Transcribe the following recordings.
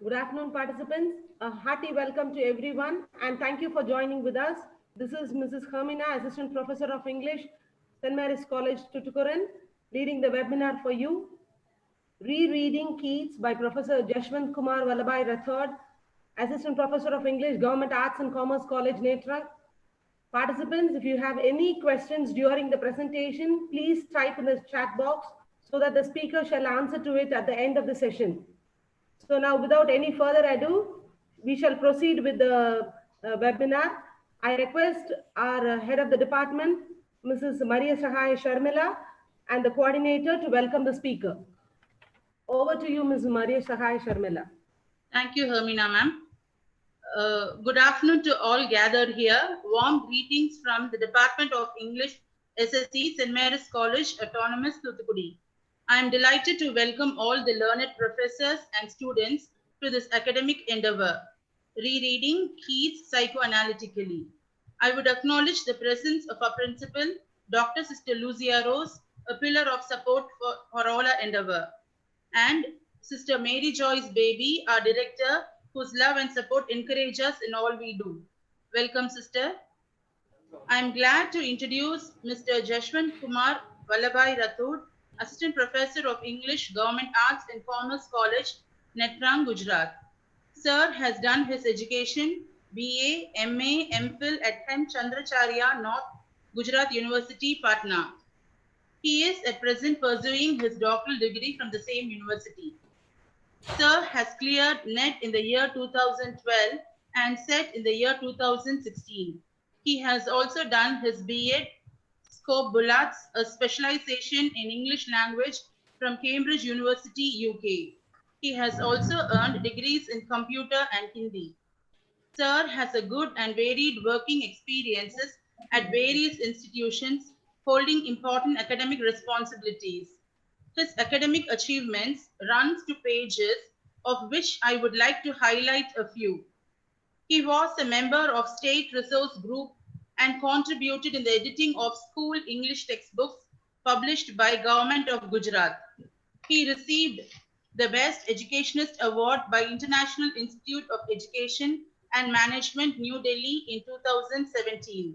Good afternoon, participants. A hearty welcome to everyone and thank you for joining with us. This is Mrs. Hermina, Assistant Professor of English, St. Mary's College, Tuticorin, leading the webinar for you. Rereading Keats by Professor Jaswantkumar Rathode, Assistant Professor of English, Government Arts and Commerce College, Netra. Participants, if you have any questions during the presentation, please type in the chat box so that the speaker shall answer to it at the end of the session. So now, without any further ado, we shall proceed with the webinar. I request our head of the department, Mrs. Maria Sahaya Sharmila, and the coordinator to welcome the speaker. Over to you, Ms. Maria Sahaya Sharmila. Thank you, Hermina ma'am. Good afternoon to all gathered here. Warm greetings from the Department of English, SSC, St. Mary's College, Autonomous, Thuthukudi. I am delighted to welcome all the learned professors and students to this academic endeavor, rereading Keats Psychoanalytically. I would acknowledge the presence of our principal, Dr. Sister Lucia Rose, a pillar of support for all our endeavor, and Sister Mary Joyce Baby, our director, whose love and support encourage us in all we do. Welcome, sister. I am glad to introduce Mr. Jaswantkumar Rathode, Assistant Professor of English, Government Arts and Commerce College, Netrang, Gujarat. Sir has done his education, BA, MA, MPhil at M. Chandracharya North, Gujarat University, Patna. He is at present pursuing his doctoral degree from the same university. Sir has cleared NET in the year 2012 and SET in the year 2016. He has also done his B.Ed Scope Bullets, a specialization in English language from Cambridge University, UK. He has also earned degrees in computer and Hindi. Sir has a good and varied working experiences at various institutions, holding important academic responsibilities. His academic achievements runs to pages, of which I would like to highlight a few. He was a member of State Resource Group and contributed in the editing of school English textbooks published by Government of Gujarat. He received the Best Educationist Award by International Institute of Education and Management, New Delhi in 2017.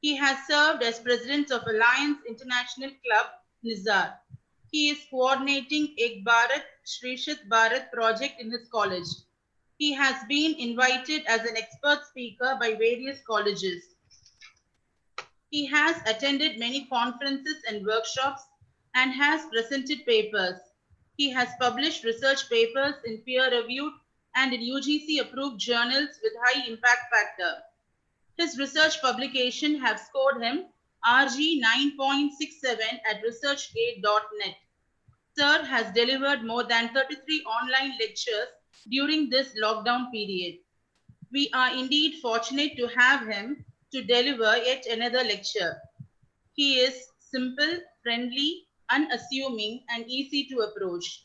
He has served as President of Alliance International Club, Nizar. He is coordinating Ek Bharat, Shrishat Bharat project in his college. He has been invited as an expert speaker by various colleges. He has attended many conferences and workshops and has presented papers. He has published research papers in peer-reviewed and in UGC-approved journals with high impact factor. His research publication have scored him RG 9.67 at researchgate.net. Sir has delivered more than 33 online lectures during this lockdown period. We are indeed fortunate to have him to deliver yet another lecture. He is simple, friendly, unassuming, and easy to approach.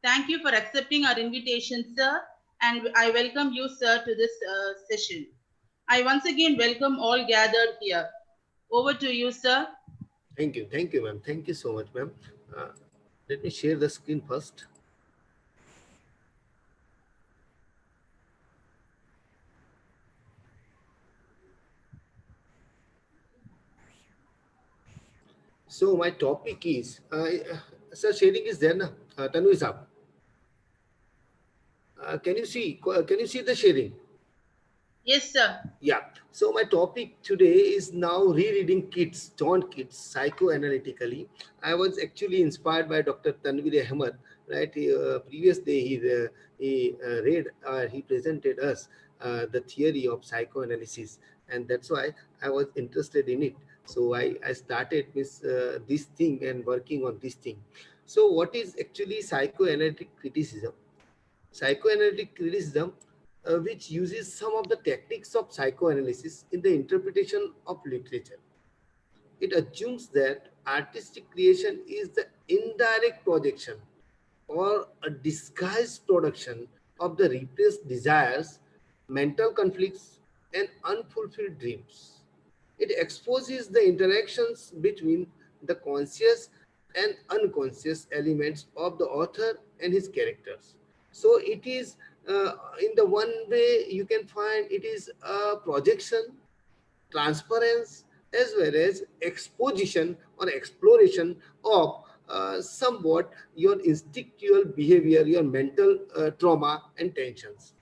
Thank you for accepting our invitation, sir, and I welcome you, sir, to this session. I once again welcome all gathered here. Over to you, sir. Thank you, ma'am. Thank you so much, ma'am. Let me share the screen first. So my topic is, sir, sharing is there now. Tanvi sir, can you see the sharing? Yes, sir. Yeah. So my topic today is now rereading Keats, John Keats, psychoanalytically. I was actually inspired by Dr. Tanvir Ahmed. Right. Previous day he presented us the theory of psychoanalysis, and that's why I was interested in it. So I started with this thing and working on this thing. So what is actually psychoanalytic criticism? Psychoanalytic criticism, which uses some of the techniques of psychoanalysis in the interpretation of literature. It assumes that artistic creation is the indirect projection or a disguised production of the repressed desires, mental conflicts, and unfulfilled dreams. It exposes the interactions between the conscious and unconscious elements of the author and his characters. So it is In the one way you can find it is a projection, transference, as well as exposition or exploration of somewhat your instinctual behavior, your mental trauma and tensions.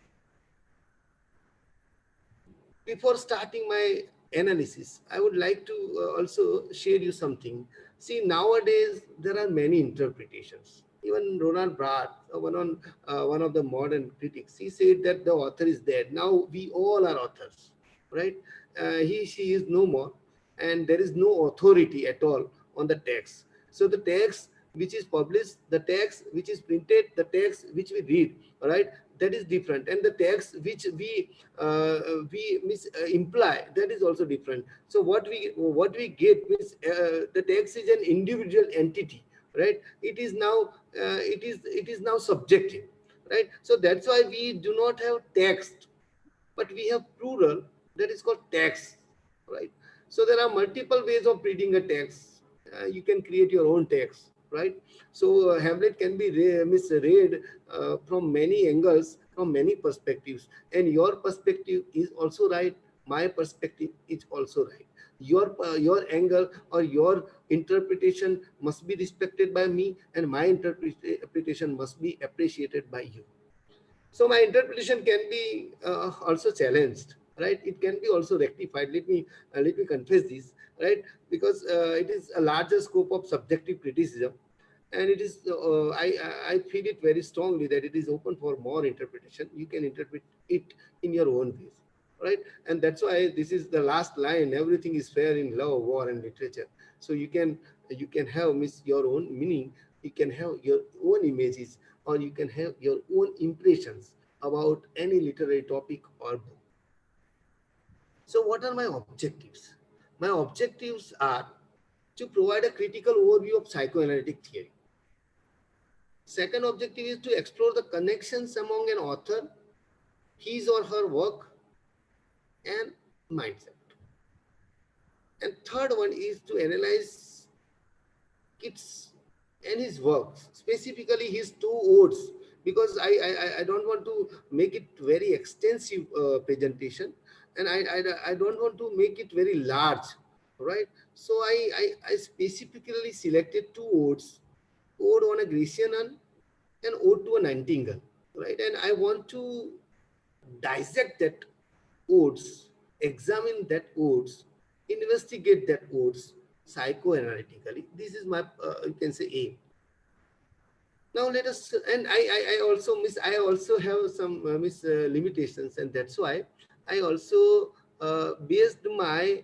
Before starting my analysis, I would like to also share you something. See, nowadays there are many interpretations. Even Ronald Barthes, one of the modern critics, he said that the author is dead. Now we all are authors, right? She is no more, and there is no authority at all on the text. So the text which is published, the text which is printed, the text which we read, right? That is different, and the text which we imply, that is also different. So what we get means the text is an individual entity, right? It is now subjective, right? So that's why we do not have text, but we have plural, that is called text, right? So there are multiple ways of reading a text. You can create your own text, right? So Hamlet can be misread from many angles, from many perspectives, and your perspective is also right, my perspective is also right. Your angle or your interpretation must be respected by me, and my interpretation must be appreciated by you. So my interpretation can be also challenged, right? It can be also rectified. Let me confess this, right? Because it is a larger scope of subjective criticism, and it is I feel it very strongly that it is open for more interpretation. You can interpret it in your own ways, right? And that's why this is the last line: everything is fair in love, war, and literature. So you can have your own meaning, you can have your own images, or you can have your own impressions about any literary topic or book. So what are my objectives? My objectives are to provide a critical overview of psychoanalytic theory. Second objective is to explore the connections among an author, his or her work, and mindset. And third one is to analyze Keats and his works, specifically his two odes, because I don't want to make it very extensive presentation, and I don't want to make it very large, right? So I specifically selected two odes: ode on a Grecian Urn and ode to a Nightingale, right? And I want to dissect that odes, examine that odes, investigate that odes psychoanalytically. This is my you can say aim. Now let us, and I also have some limitations, and that's why I also based my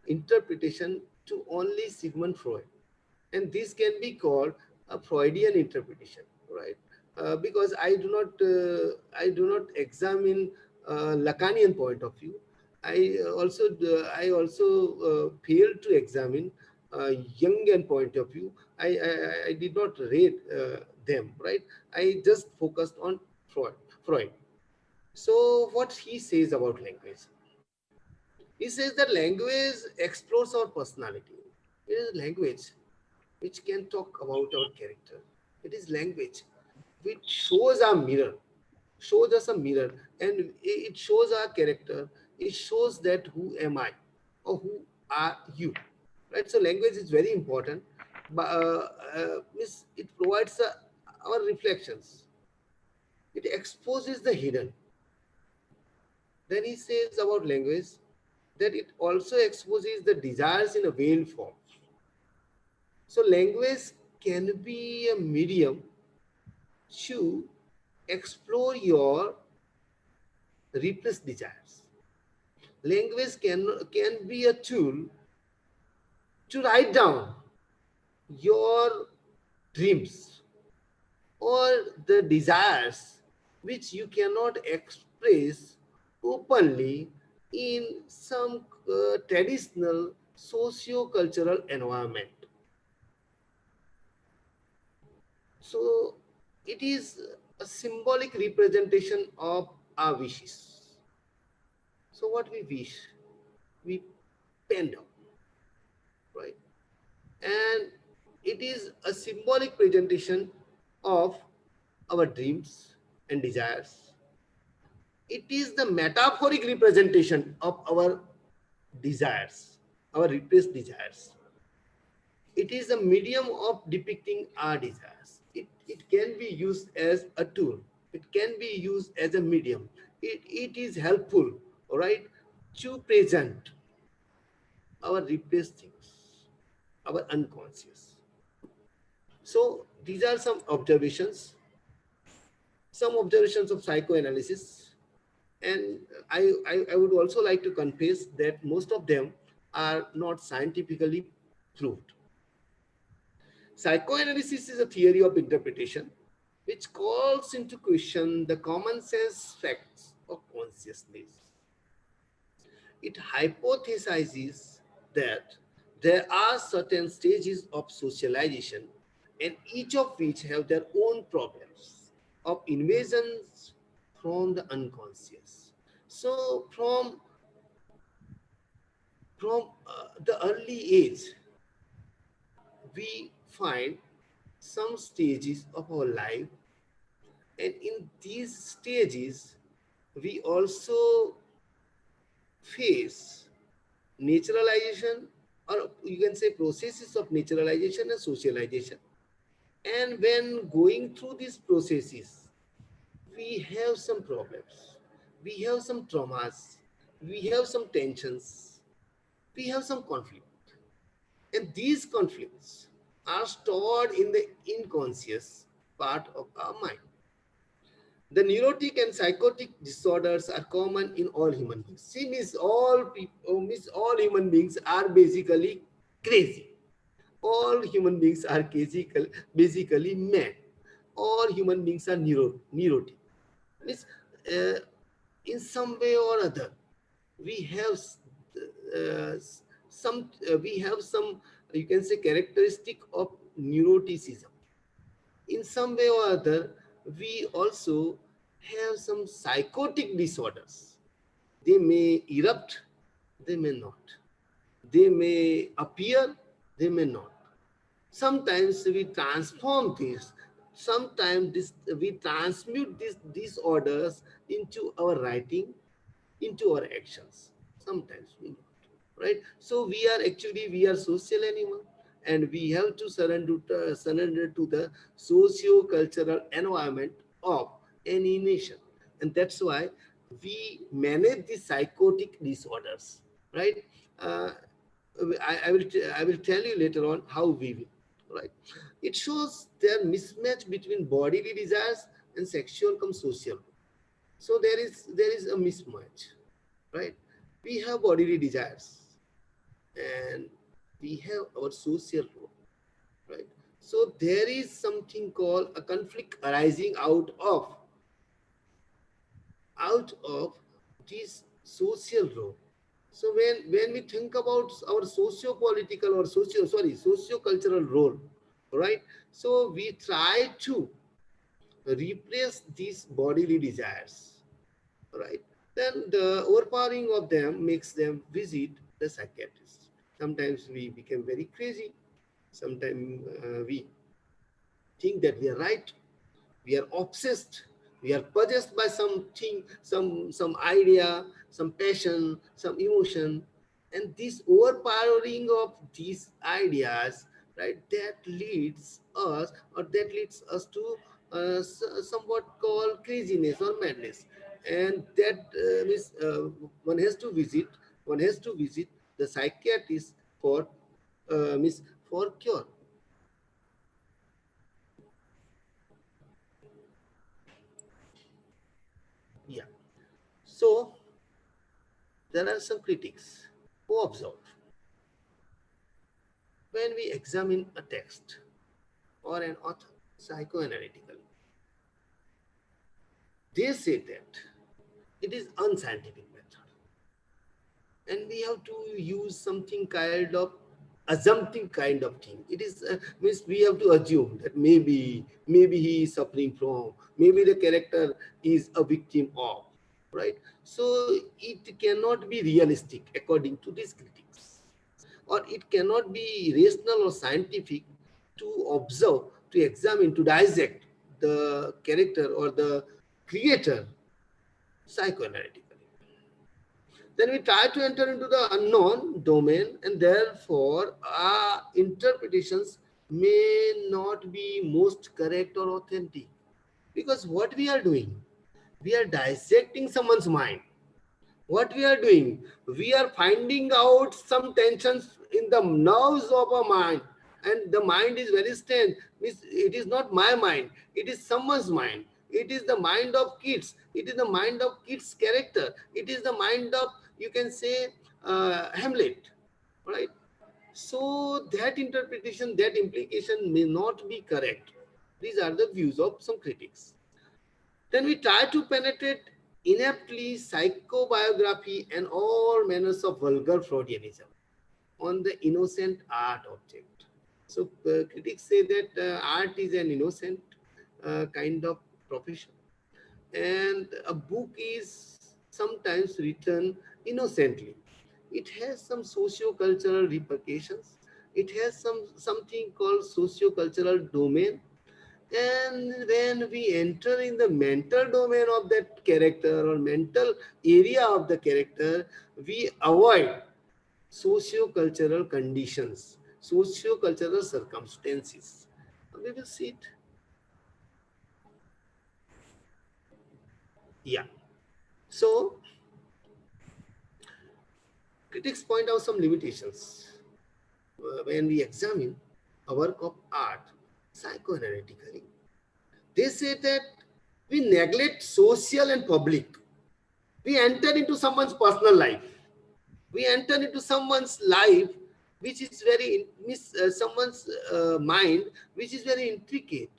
interpretation to only Sigmund Freud, and this can be called a Freudian interpretation, right? Because I do not examine Lacanian point of view. I also failed to examine Jungian point of view. I did not rate them, right? I just focused on Freud. So what he says about language? He says that language explores our personality. It is language which can talk about our character. It is language which shows us a mirror, and it shows our character. It shows that who am I, or who are you, right? So language is very important, but it provides our reflections. It exposes the hidden. Then he says about language that it also exposes the desires in a veiled form. So language can be a medium to explore your repressed desires. Language can be a tool to write down your dreams or the desires which you cannot express openly in some traditional socio-cultural environment. So it is a symbolic representation of our wishes. So what we wish, we pen down, right? And it is a symbolic presentation of our dreams and desires. It is the metaphoric representation of our desires, our repressed desires. It is a medium of depicting our desires. It can be used as a tool. It can be used as a medium. It is helpful, all right, to present our repressed things, our unconscious. So these are some observations of psychoanalysis. And I would also like to confess that most of them are not scientifically proved. Psychoanalysis is a theory of interpretation which calls into question the common sense facts of consciousness. It hypothesizes that there are certain stages of socialization and each of which have their own problems of invasions from the unconscious. So from the early age, we find some stages of our life, and in these stages we also face naturalization, or you can say processes of naturalization and socialization. And when going through these processes, we have some problems, we have some traumas, we have some tensions, we have some conflict. And these conflicts are stored in the unconscious part of our mind. The neurotic and psychotic disorders are common in all human beings. See, all human beings are basically crazy. All human beings are basically mad. All human beings are neurotic. Means, uh, in some way or other, we have some you can say characteristic of neuroticism. In some way or other, we also have some psychotic disorders. They may erupt, they may not. They may appear, they may not. Sometimes we transform this. Sometimes we transmute these disorders into our writing, into our actions. Sometimes we not, right? So we are social animal, and we have to surrender to the socio-cultural environment of any nation, and that's why we manage the psychotic disorders, right? Uh, I will tell you later on how we will, right? It shows their mismatch between bodily desires and sexual come social. So there is a mismatch, right? We have bodily desires and we have our social role, right? So there is something called a conflict arising out of this social role. So when we think about our socio-political or socio-cultural role, right? So we try to replace these bodily desires, right? Then the overpowering of them makes them visit the psychiatrist. Sometimes we become very crazy. Sometimes we think that we are right. We are obsessed. We are possessed by something, some idea, some passion, some emotion, and this overpowering of these ideas, right? That leads us to somewhat called craziness or madness, and that means one has to visit the psychiatrist for means for cure. Yeah. So there are some critics who observe when we examine a text or an author psychoanalytically, they say that it is unscientific method, and we have to use something kind of assumptive kind of thing. It is means we have to assume that maybe he is suffering from, maybe the character is a victim of, right? So it cannot be realistic according to these critics, or it cannot be rational or scientific to observe, to examine, to dissect the character or the creator psychoanalytically. Then we try to enter into the unknown domain, and therefore our interpretations may not be most correct or authentic. Because what we are doing, we are dissecting someone's mind. What we are doing, we are finding out some tensions in the nerves of our mind, and the mind is very strange. Means it is not my mind, it is someone's mind. It is the mind of kids, it is the mind of kids character, it is the mind of, you can say, Hamlet, right? So that interpretation, that implication may not be correct. These are the views of some critics. Then we try to penetrate ineptly psychobiography and all manners of vulgar Freudianism on the innocent art object. So critics say that art is an innocent kind of profession, and a book is sometimes written innocently. It has some socio-cultural repercussions. It has something called socio-cultural domain, and when we enter in the mental domain of that character or mental area of the character, we avoid socio-cultural conditions, socio-cultural circumstances. We will see it. Yeah. So, critics point out some limitations when we examine a work of art psychoanalytically. They say that we neglect social and public. We enter into someone's personal life. We enter into someone's life, which is very, someone's mind, which is very intricate.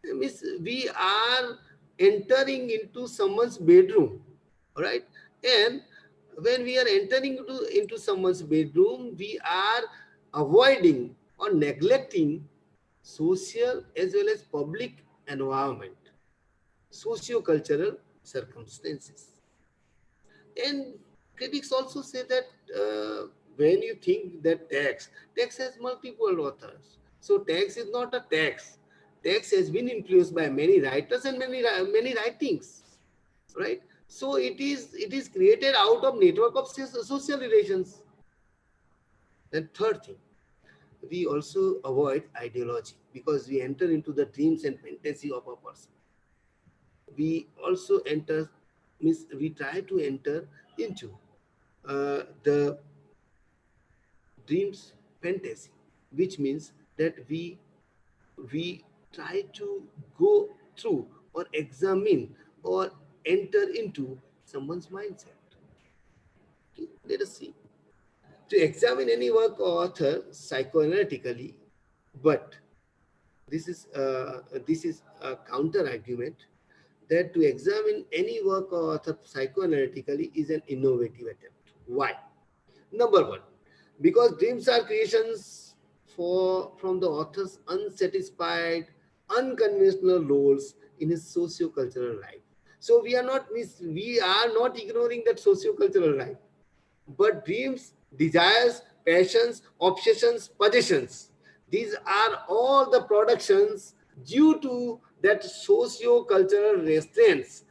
Means we are entering into someone's bedroom, right? And when we are entering into someone's bedroom, we are avoiding or neglecting social as well as public environment, socio-cultural circumstances. And critics also say that when you think that text has multiple authors. So text is not a text. Text has been influenced by many writers and many writings, right? So it is created out of network of social relations. And third thing, we also avoid ideology because we enter into the dreams and fantasy of a person. We also enter, means we try to enter into the dreams fantasy, which means that we try to go through or examine or enter into someone's mindset. Okay, let us see. To examine any work or author psychoanalytically, but this is a counter argument that to examine any work or author psychoanalytically is an innovative attempt. Why? Number one, because dreams are creations from the author's unsatisfied, unconventional roles in his socio-cultural life. So we are not ignoring that socio-cultural life, but dreams, desires, passions, obsessions, possessions, these are all the productions due to that socio-cultural restraints,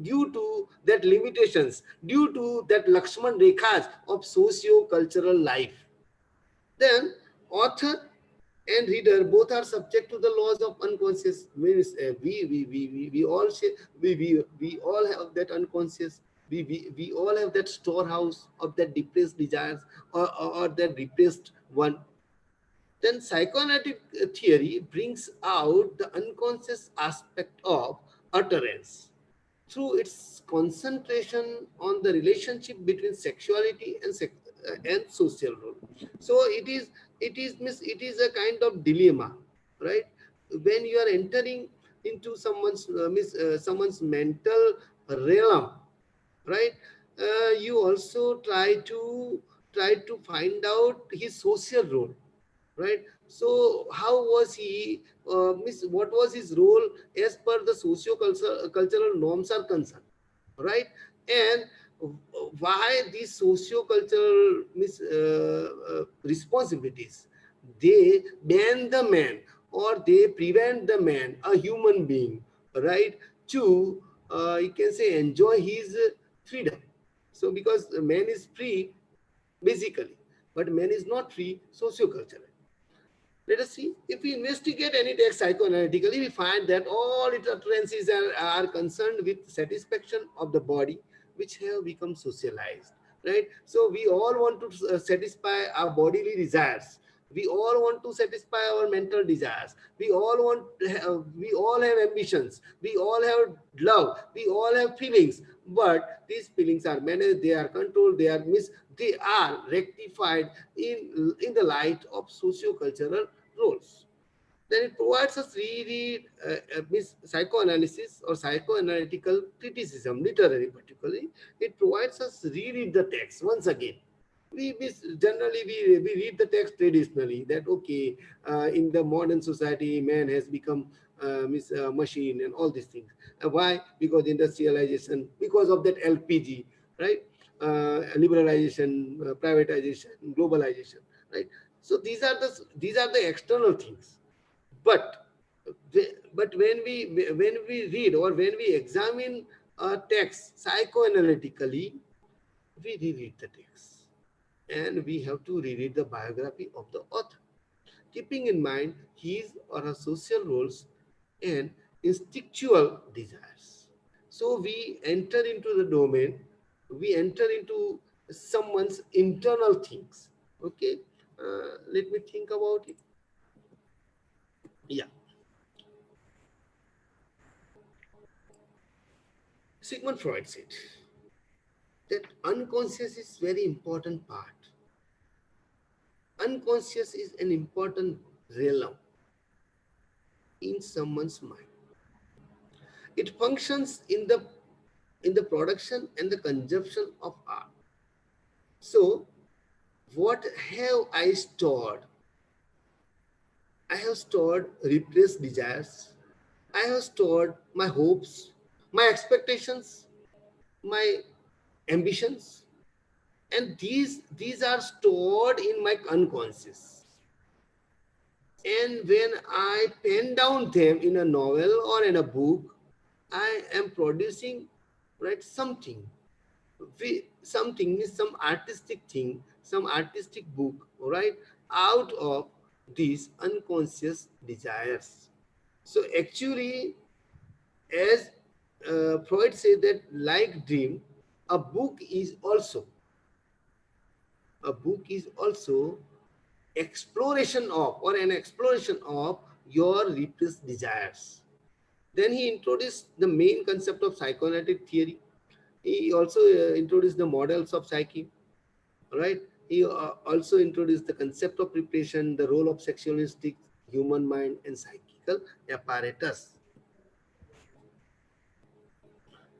due to that limitations, due to that Lakshman Rekhas of socio-cultural life. Then author and reader both are subject to the laws of unconscious. Means we all say we all have that unconscious. We all have that storehouse of that depressed desires or that repressed one. Then psychoanalytic theory brings out the unconscious aspect of utterance through its concentration on the relationship between sexuality and social role. So it is a kind of dilemma, right? When you are entering into someone's mental realm, right? You also try to find out his social role, right? So how was he, what was his role as per the socio-cultural norms are concerned, right? And why these socio-cultural responsibilities, they ban the man or they prevent the man, a human being, right, to you can say, enjoy his freedom. So because man is free basically, but man is not free socioculturally. Let us see. If we investigate any text psychoanalytically, we find that all its utterances are concerned with satisfaction of the body, which have become socialized. Right? So we all want to satisfy our bodily desires. We all want to satisfy our mental desires. We all have ambitions. We all have love. We all have feelings. But these feelings are managed, they are controlled, they are rectified in the light of socio-cultural roles. Then it provides us psychoanalysis or psychoanalytical criticism, literary particularly. It provides us reread the text once again. Generally we read the text traditionally that okay, in the modern society man has become machine and all these things. Why? Because industrialization, because of that LPG, right? Liberalization, privatization, globalization, right? So these are the external things. But when we read or when we examine a text psychoanalytically, we reread the text and we have to reread the biography of the author, keeping in mind his or her social roles and instinctual desires. So we enter into the domain, we enter into someone's internal things. Okay, let me think about it. Yeah, Sigmund Freud said that unconscious is very important part. Unconscious is an important realm in someone's mind. It functions in the production and the consumption of art. So, what have I stored? I have stored repressed desires. I have stored my hopes, my expectations, my ambitions, and these are stored in my unconscious. And when I pen down them in a novel or in a book, I am producing, right, something. Something is some artistic thing, some artistic book, right, out of these unconscious desires. So actually, as Freud said that like dream, a book is also a book is also exploration of or an exploration of your repressed desires. Then he introduced the main concept of psychoanalytic theory. He also introduced the models of psyche, right? He also introduced the concept of repression, the role of sexual instincts, human mind, and psychical apparatus.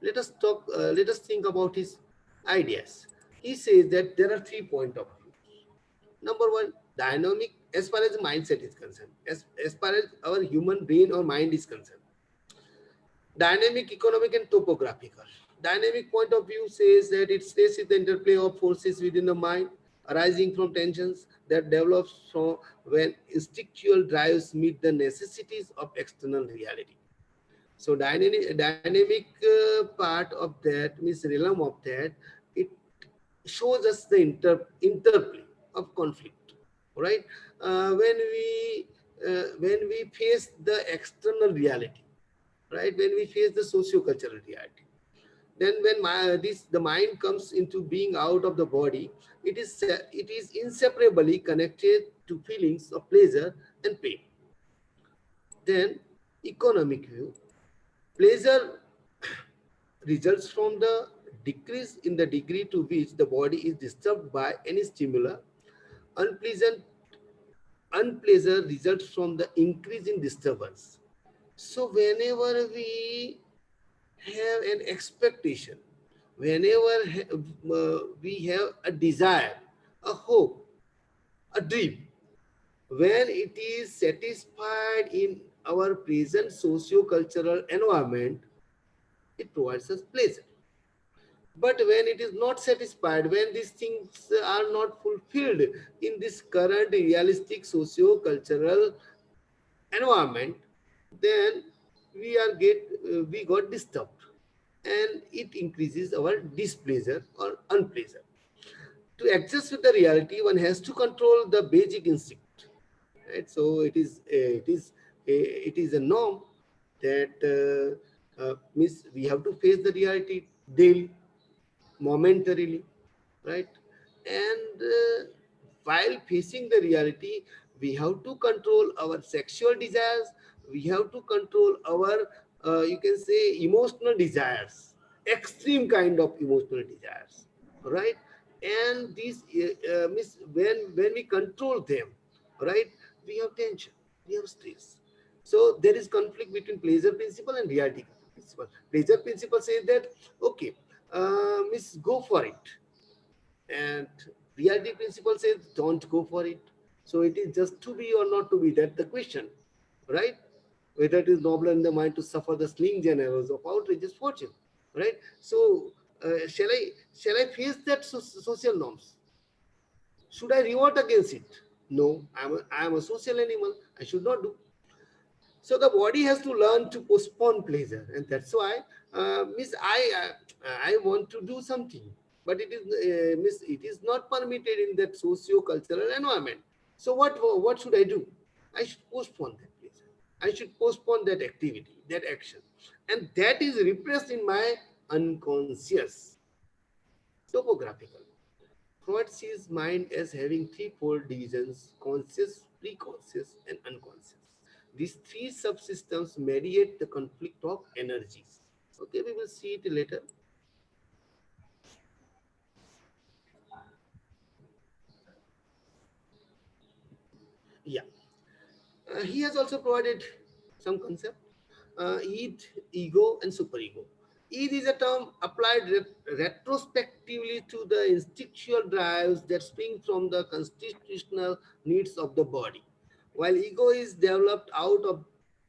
Let us think about his ideas. He says that there are 3 points of view. Number one, dynamic as far as the mindset is concerned, as far as our human brain or mind is concerned. Dynamic, economic, and topographical. Dynamic point of view says that it stays with the interplay of forces within the mind arising from tensions that develops from when instinctual drives meet the necessities of external reality. So dynamic part of that means realm of that, it shows us the interplay of conflict, right? When we face the external reality, right? When we face the socio-cultural reality, then when the mind comes into being out of the body, it is inseparably connected to feelings of pleasure and pain. Then economic view, pleasure results from the decrease in the degree to which the body is disturbed by any stimuli. Unpleasant Unpleasure results from the increase in disturbance. So whenever we have an expectation, whenever we have a desire, a hope, a dream, when it is satisfied in our present socio-cultural environment, it provides us pleasure. But when it is not satisfied, when these things are not fulfilled in this current realistic socio-cultural environment, then we got disturbed. and it increases our displeasure or unpleasure. To adjust with the reality, one has to control the basic instinct, right? So it is a norm that means we have to face the reality daily, momentarily, right? And while facing the reality, we have to control our sexual desires, we have to control our you can say emotional desires, extreme kind of emotional desires, right? And these means when we control them, right, we have tension, we have stress. So there is conflict between pleasure principle and reality principle. Pleasure principle says that okay, means go for it, and reality principle says don't go for it. So it is just to be or not to be, that's the question, right? Whether it is nobler in the mind to suffer the slings and arrows of outrageous fortune, right? So shall I face that social norms? Should I revolt against it? No, I am a social animal, I should not do. So the body has to learn to postpone pleasure, and that's why miss I want to do something, but it is miss it is not permitted in that socio-cultural environment. So what should I do? I should postpone that pleasure. I should postpone that activity, that action, and that is repressed in my unconscious. Topographical. Freud sees mind as having threefold divisions: conscious, preconscious, and unconscious. These three subsystems mediate the conflict of energies. Okay, we will see it later. Yeah. He has also provided some concept. Id, ego, and superego. Id is a term applied retrospectively to the instinctual drives that spring from the constitutional needs of the body. While ego is developed out of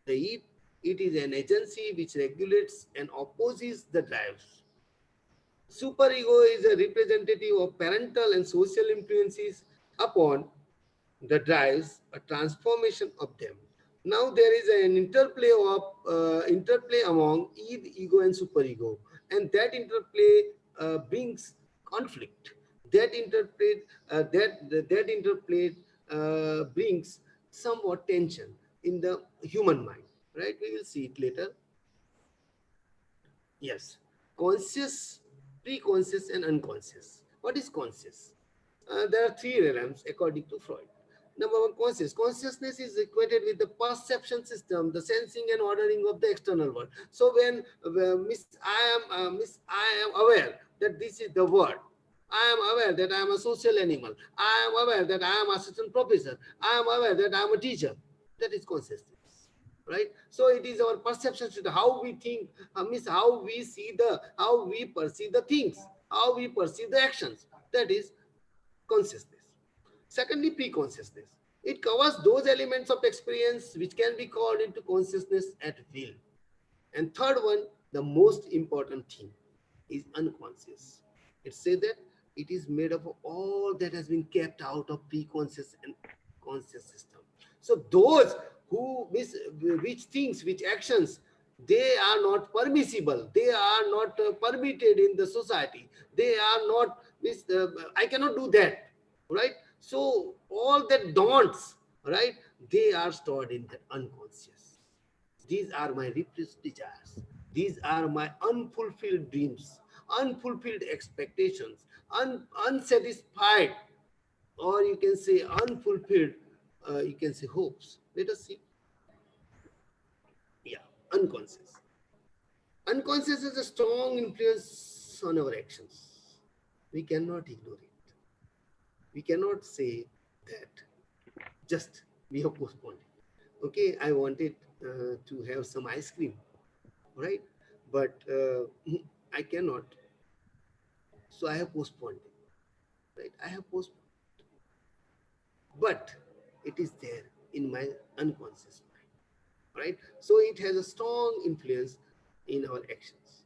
the id, it is an agency which regulates and opposes the drives. Superego is a representative of parental and social influences upon the drives a transformation of them. Now there is an interplay among id, ego, and superego, and that interplay brings conflict. That interplay brings somewhat tension in the human mind. Right? We will see it later. Yes, conscious, pre-conscious, and unconscious. What is conscious? There are three realms according to Freud. Number one, conscious. Consciousness is equated with the perception system, the sensing and ordering of the external world. So when I am aware that this is the world. I am aware that I am a social animal. I am aware that I am assistant professor. I am aware that I am a teacher. That is consciousness, right? So it is our perception system, how we think, means how we perceive the things, how we perceive the actions. That is consciousness. Secondly, pre-consciousness. It covers those elements of experience which can be called into consciousness at will. And third one, the most important thing, is unconscious. It says that it is made up of all that has been kept out of pre-conscious and conscious system. So those which things, which actions, they are not permissible, they are not permitted in the society, they are not, I cannot do that, right? So all that don'ts, right, they are stored in the unconscious. These are my repressed desires. These are my unfulfilled dreams, unfulfilled expectations, unsatisfied, or you can say unfulfilled, you can say hopes. Let us see. Yeah, unconscious. Unconscious has a strong influence on our actions. We cannot ignore it. We cannot say that just we have postponed it. Okay, I wanted to have some ice cream, right? But I cannot. So I have postponed it, right? I have postponed, but it is there in my unconscious mind, right? So it has a strong influence in our actions.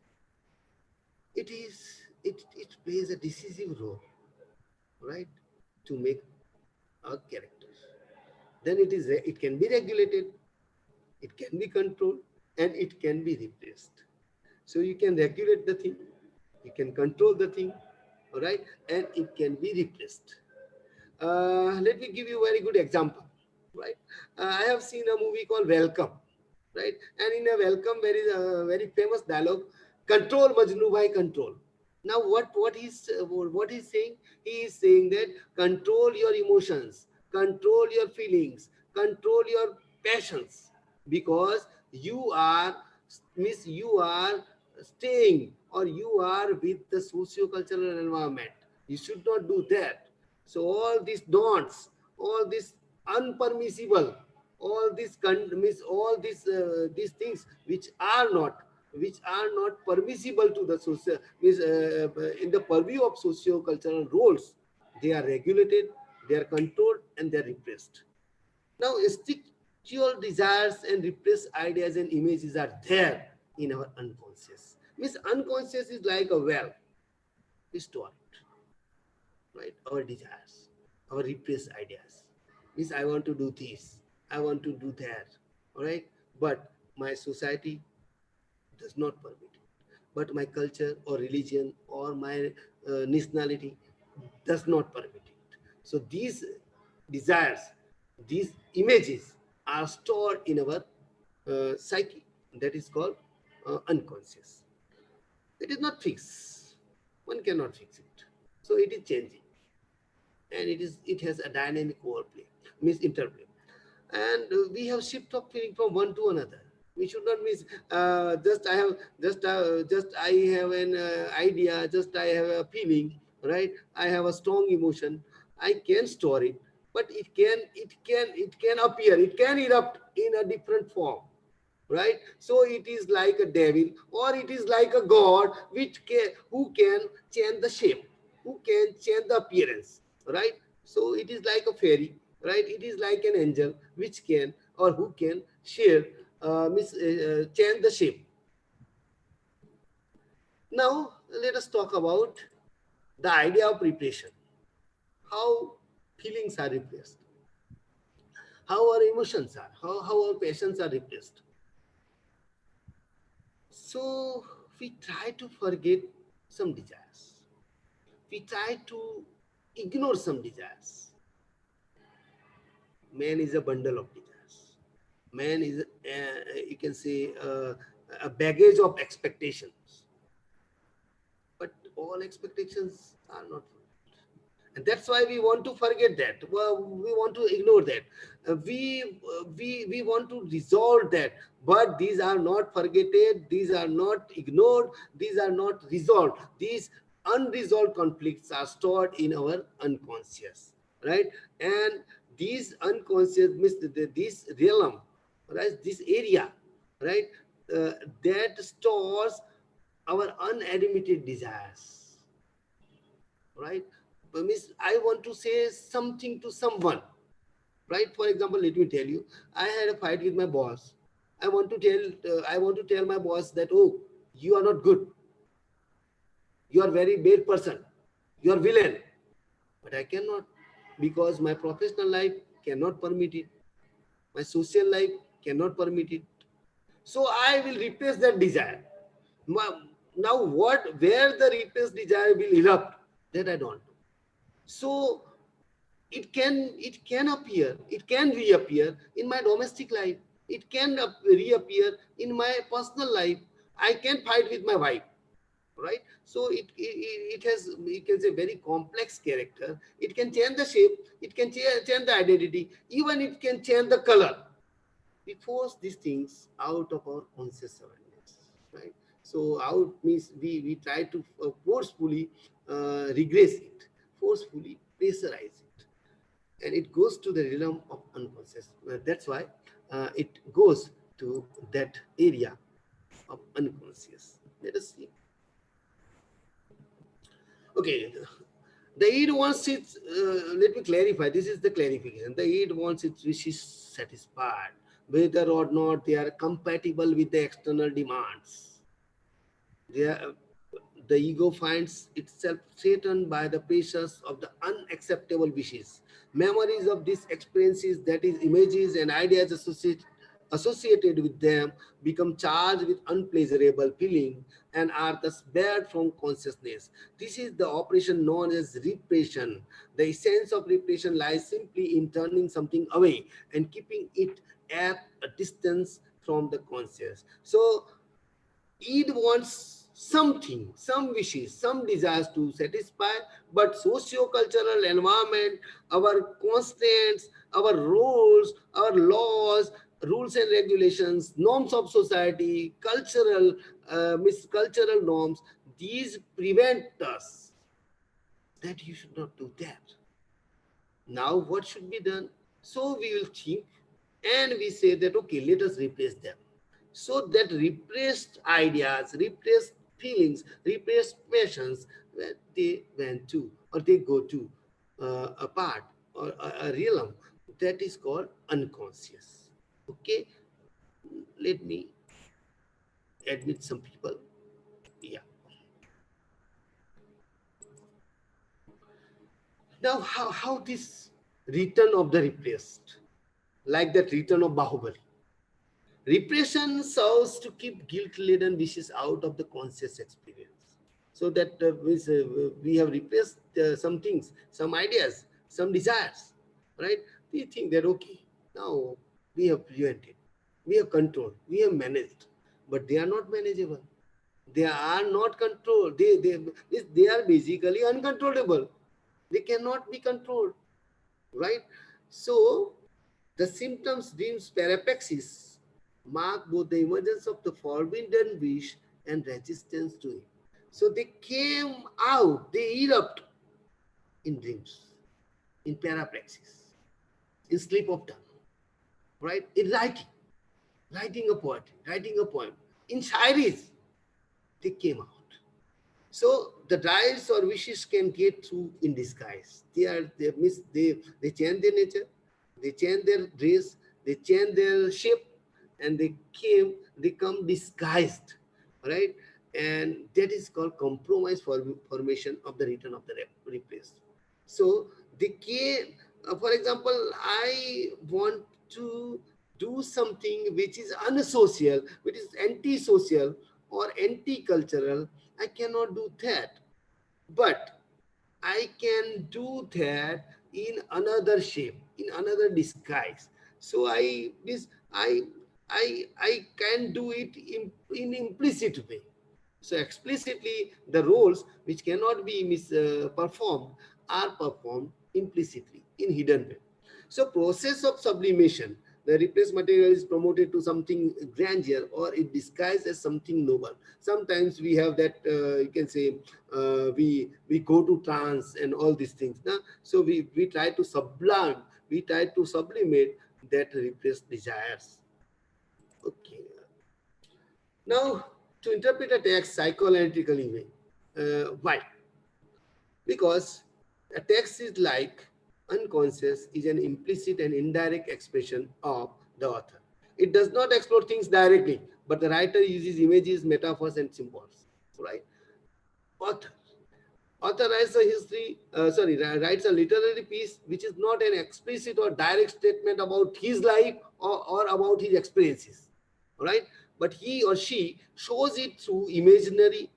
It plays a decisive role, right, to make a character. Then it can be regulated, it can be controlled, and it can be replaced. So you can regulate the thing, you can control the thing, all right, and it can be repressed. Let me give you a very good example, right? I have seen a movie called Welcome, right? And in a Welcome, there is a very famous dialogue: "Control Majnu by control." Now, what he's saying? He is saying that control your emotions, control your feelings, control your passions, because you are staying, or you are with the socio-cultural environment. You should not do that. So all these don'ts, all this unpermissible, all these things which are not permissible to the social, in the purview of socio-cultural roles, they are regulated, they are controlled, and they are repressed. Now, instinctual desires and repressed ideas and images are there in our unconscious. Means unconscious is like a well. We store it, right? Our desires, our repressed ideas. Means I want to do this, I want to do that, all right? But my society does not permit it. But my culture or religion or my nationality does not permit it. So these desires, these images are stored in our psyche. That is called unconscious. It is not fixed. One cannot fix it. So it is changing, and it has a dynamic overplay, means interplay, and we have shift of feeling from one to another. We should not miss. Just I have an idea. Just I have a feeling. Right. I have a strong emotion. I can store it, but it can appear. It can erupt in a different form, right? So it is like a devil, or it is like a god, who can change the shape, who can change the appearance, right? So it is like a fairy, right? It is like an angel which can, or who can share, change the shape. Now let us talk about the idea of repression. How feelings are repressed, how our emotions are, how our passions are repressed. So we try to forget some desires. We try to ignore some desires. Man is a bundle of desires. Man is, you can say, a baggage of expectations. But all expectations are not fulfilled. And that's why we want to forget that. Well, we want to ignore that. We want to resolve that. But these are not forgotten. These are not ignored. These are not resolved. These unresolved conflicts are stored in our unconscious, right? And these unconscious means this realm, right? This area, right? That stores our unadmitted desires, right? Means I want to say something to someone, right? For example, let me tell you, I had a fight with my boss. I want to tell my boss that, oh, you are not good, you are very bad person, you are villain. But I cannot, because my professional life cannot permit it, my social life cannot permit it. So I will replace that desire. Now where the repressed desire will erupt, that I don't know. So it can appear, it can reappear in my domestic life, it can reappear in my personal life. I can fight with my wife, right? So it has, you can say, very complex character. It can change the shape, it can change the identity, even it can change the color. We force these things out of our conscious awareness, right? So out means we try to forcefully regress it, forcefully pressurize it, and it goes to the realm of unconscious. That's why it goes to that area of unconscious. Let us see. Okay, the id wants its, let me clarify, this is the clarification. The id wants its wishes satisfied, whether or not they are compatible with the external demands. The ego finds itself threatened by the pressures of the unacceptable wishes. Memories of these experiences, that is, images and ideas associated with them become charged with unpleasurable feeling and are thus barred from consciousness. This is the operation known as repression. The essence of repression lies simply in turning something away and keeping it at a distance from the conscious. So it wants something, some wishes, some desires to satisfy, but socio-cultural environment, our constraints, our rules, our laws, rules and regulations, norms of society, cultural norms, these prevent us that you should not do that. Now, what should be done? So we will think and we say that, okay, let us replace them. So that repressed ideas, repressed feelings, repressed passions, they went to or they go to a part or a realm that is called unconscious. Okay, let me admit some people. Yeah. Now, how this return of the repressed, like that return of Bahubali. Repression serves to keep guilt-laden wishes out of the conscious experience. So that we have repressed some things, some ideas, some desires, right? We think that, okay, now we have prevented, we have controlled, we have managed, but they are not manageable. They are not controlled. They are basically uncontrollable. They cannot be controlled, right? So the symptoms dreams parapraxis mark both the emergence of the forbidden wish and resistance to it. So they came out, they erupt in dreams, in parapraxis, in sleep of tongue, right? In writing a poetry, writing a poem, in shairis, they came out. So the drives or wishes can get through in disguise. They change their nature, they change their dress, they change their shape, and they come disguised, right? And that is called compromise for formation of the return of the replaced. So they came, for example, I want to do something which is unsocial, which is anti-social or anti-cultural. I cannot do that, but I can do that in another shape, in another disguise. So I can do it in implicit way. So explicitly, the roles which cannot be performed are performed implicitly in hidden way. So process of sublimation, the replaced material is promoted to something grandeur or it disguised as something noble. Sometimes we have that, you can say, we go to trance and all these things. Nah? So we try to sublime, we try to sublimate that repressed desires. Okay. Now, to interpret a text psychoanalytically, why? Because a text is like unconscious is an implicit and indirect expression of the author. It does not explore things directly, but the writer uses images, metaphors, and symbols. Right? Author. Author writes a literary piece which is not an explicit or direct statement about his life or about his experiences. Right? But he or she shows it through imagery,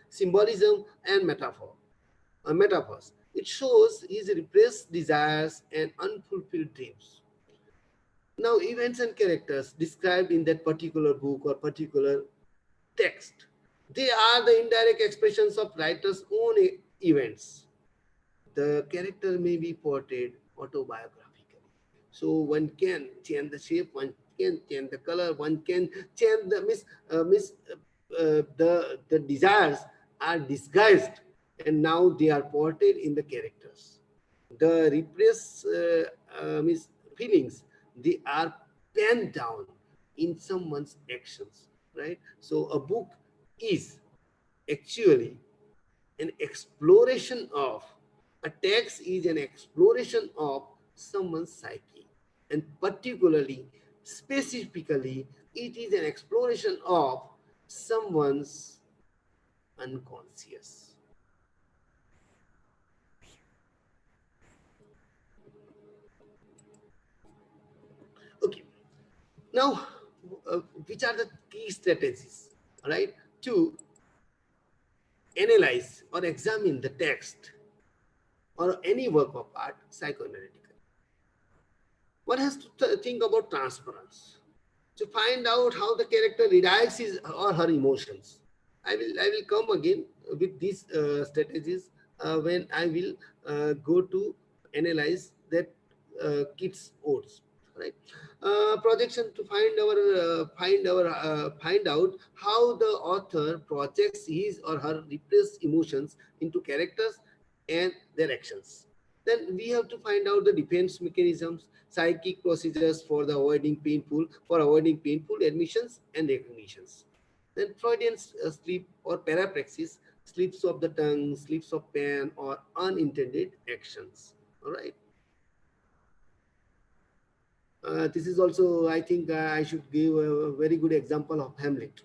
symbolism, and metaphors. It shows his repressed desires and unfulfilled dreams. Now, events and characters described in that particular book or particular text, they are the indirect expressions of writer's own events. The character may be portrayed autobiographically. So one can change the shape, one can change the color, one can change the desires are disguised and now they are portrayed in the characters. The repressed feelings, they are penned down in someone's actions, right? So a book is actually an exploration of, a text is an exploration of someone's psyche, and particularly, specifically, it is an exploration of someone's unconscious. Okay, Now, which are the key strategies, right, to analyze or examine the text or any work of art psychoanalytically? One has to think about transference to find out how the character redirects his or her emotions. I will come again with these strategies when I will go to analyze that Keats odes, right? Projection to find out how the author projects his or her repressed emotions into characters and their actions. Then we have to find out the defense mechanisms, psychic procedures for avoiding painful admissions and recognitions. Then Freudian slip or parapraxis, slips of the tongue, slips of pen, or unintended actions. All right. This is also, I think, I should give a very good example of Hamlet.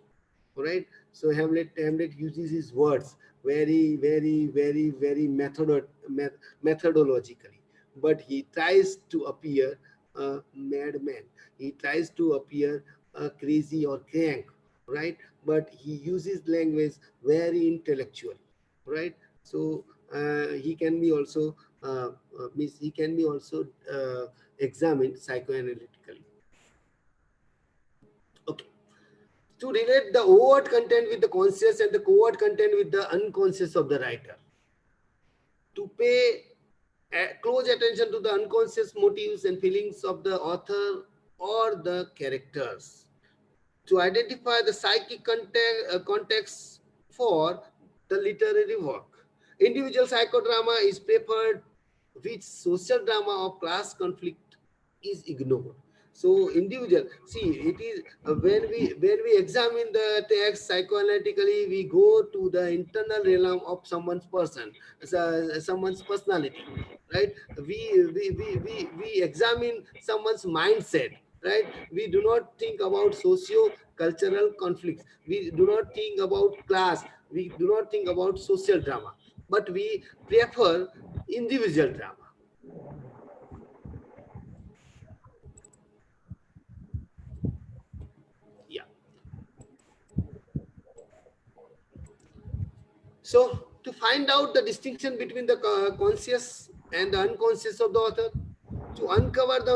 All right. So Hamlet uses his words very methodologically, but he tries to appear a madman. He tries to appear crazy or crank, right? But he uses language very intellectual, right? So he can be also he can be also examined psychoanalytically. Okay. To relate the overt content with the conscious and the covert content with the unconscious of the writer, to pay close attention to the unconscious motives and feelings of the author or the characters, to identify the psychic context for the literary work. Individual psychodrama is preferred, which social drama of class conflict is ignored. So individual, see, it is when we examine the text psychoanalytically, we go to the internal realm of someone's person, someone's personality, right? We examine someone's mindset, right? We do not think about socio-cultural conflicts. We do not think about class. We do not think about social drama, but we prefer individual drama. Yeah. So to find out the distinction between the conscious and the unconscious of the author, to uncover the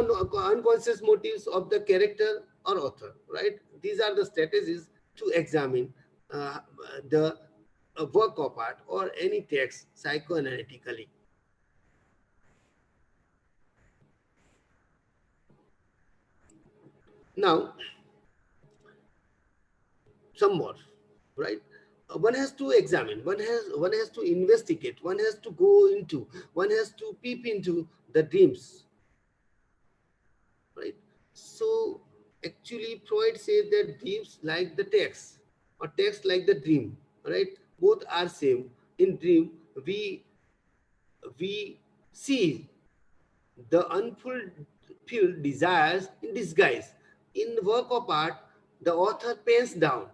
unconscious motives of the character or author, right? These are the strategies to examine uh, the work of art or any text psychoanalytically. Now, some more, right? One has to examine, one has to investigate, one has to go into, one has to peep into the dreams, right? So actually Freud says that dreams like the text or text like the dream, right? Both are same. In dream we see the unfulfilled desires in disguise. In the work of art, the author pens down.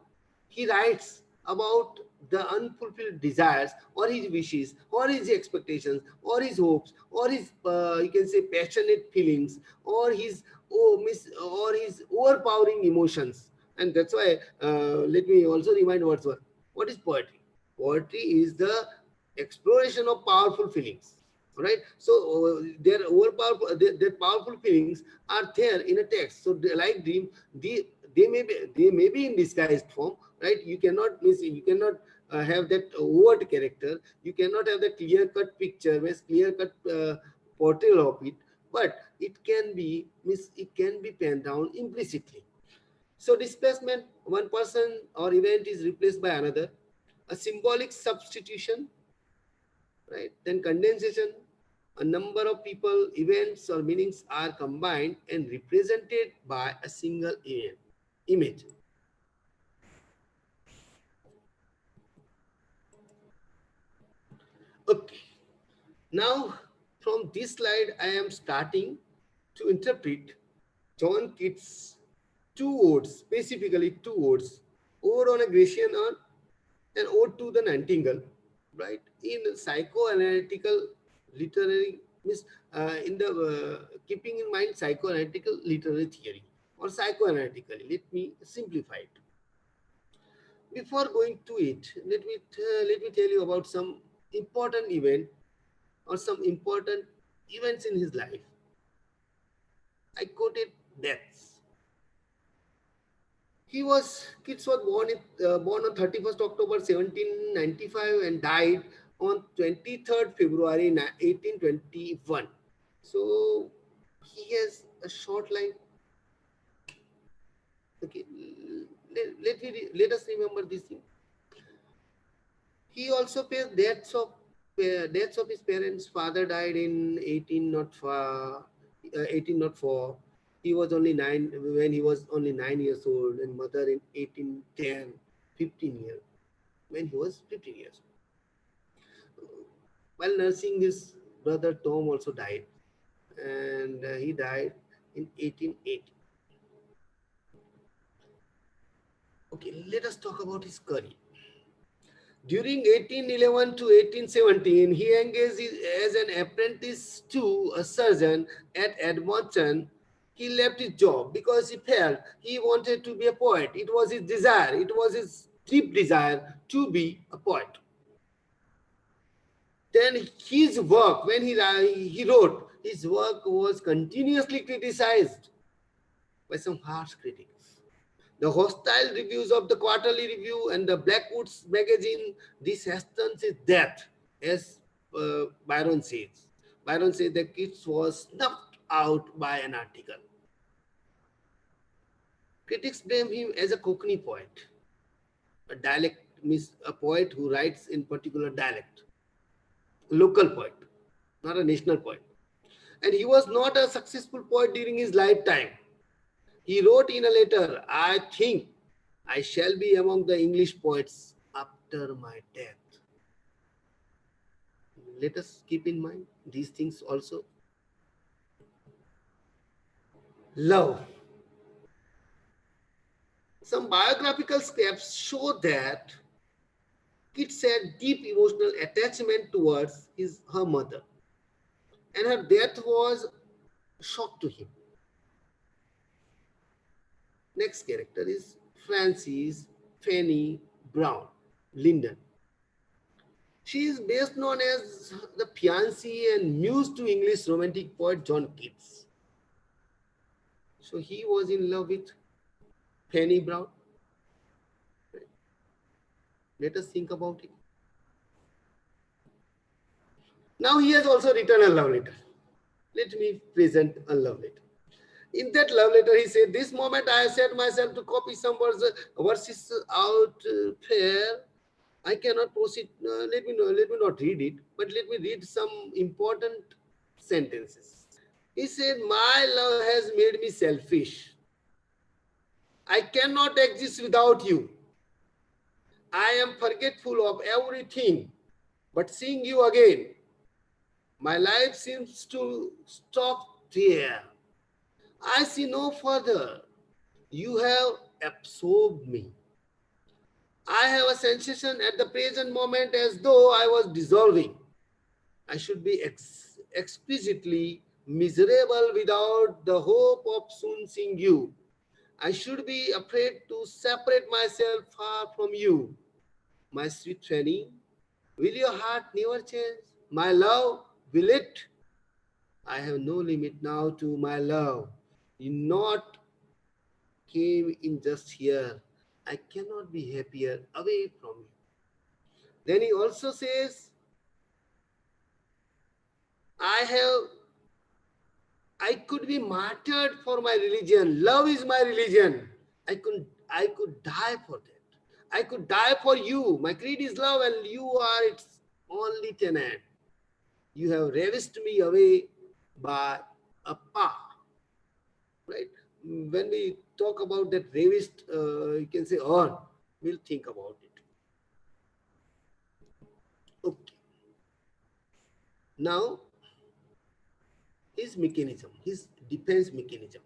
He writes about the unfulfilled desires or his wishes or his expectations or his hopes or his, you can say, passionate feelings or his or his overpowering emotions. And that's why, let me also remind Wordsworth. What is poetry? Poetry is the exploration of powerful feelings, right? So their their powerful feelings are there in a text. So like dream, they may be in disguised form, right? You cannot miss, you cannot have that overt character, you cannot have the clear cut picture with clear cut portrayal of it, but it can be penned down implicitly. So displacement, one person or event is replaced by another, a symbolic substitution, right? Then condensation, a number of people, events, or meanings are combined and represented by a single image. Okay. Now, from this slide, I am starting to interpret John Keats' two odes, specifically two odes, Ode on a Grecian Urn and Ode to the Nightingale, right? In psychoanalytical literary, means in the keeping in mind psychoanalytical literary theory or psychoanalytically. Let me simplify it. Before going to it, let me tell you about some important event or some important events in his life. I quoted deaths. Keats was born on 31st October 1795 and died on 23rd February 1821. So he has a short life. Okay, let us remember this thing. He also faced deaths of his parents. Father died in 1804. He was only 9 years old, and mother in 1810, 15 years when he was 15 years old. While nursing, his brother Tom also died, and he died in 1880. Okay, let us talk about his career. During 1811 to 1817, he engaged as an apprentice to a surgeon at Edmonton. He left his job because he felt he wanted to be a poet. It was his desire, it was his deep desire to be a poet. Then his work, when he wrote, his work was continuously criticized by some harsh critics. The hostile reviews of the Quarterly Review and the Blackwoods magazine, this hastens his death, as Byron says. Byron says that Keats was snuffed out by an article. Critics blame him as a Cockney poet, a dialect means a poet who writes in particular dialect, a local poet, not a national poet. And he was not a successful poet during his lifetime. He wrote in a letter, I think I shall be among the English poets after my death. Let us keep in mind these things also. Love. Some biographical steps show that Keats had deep emotional attachment towards her mother, and her death was a shock to him. Next character is Frances Fanny Brown Linden. She is best known as the fiancée and muse to English romantic poet John Keats. So he was in love with Fanny Brown. Let us think about it. Now he has also written a love letter. Let me present a love letter. In that love letter, he said, "This moment I have set myself to copy some verses out fair. I cannot proceed. Let me not read it, but let me read some important sentences." He said, "My love has made me selfish. I cannot exist without you. I am forgetful of everything, but seeing you again, my life seems to stop there. I see no further. You have absorbed me. I have a sensation at the present moment as though I was dissolving. I should be exquisitely miserable without the hope of soon seeing you. I should be afraid to separate myself far from you. My sweet Fanny, will your heart never change? My love, will it? I have no limit now to my love. You not came in just here. I cannot be happier away from you." Then he also says, I could be martyred for my religion. Love is my religion. I could die for that. I could die for you. My creed is love, and you are its only tenant. You have ravished me away by a power. Right? When we talk about that ravished, you can say urn, we'll think about it. Okay. Now, his mechanism, his defense mechanism.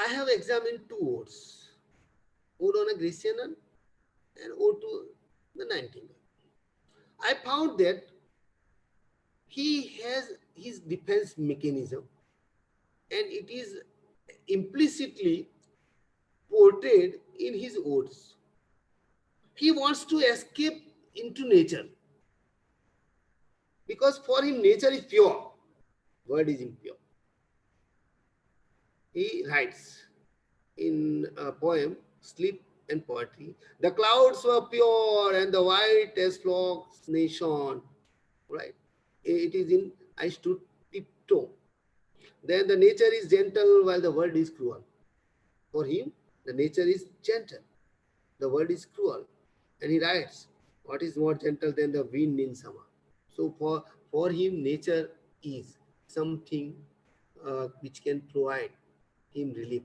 I have examined two odes. Ode on a Grecian Urn and ode to the Nightingale. I found that he has his defense mechanism, and it is implicitly portrayed in his odes. He wants to escape into nature because for him nature is pure, word is impure. He writes in a poem, Sleep and Poetry, the clouds were pure and the white as flocks nation. Right? It is in I stood tiptoe. Then the nature is gentle while the world is cruel. For him, the nature is gentle, the world is cruel. And he writes, what is more gentle than the wind in summer? So for him, nature is something which can provide him relief,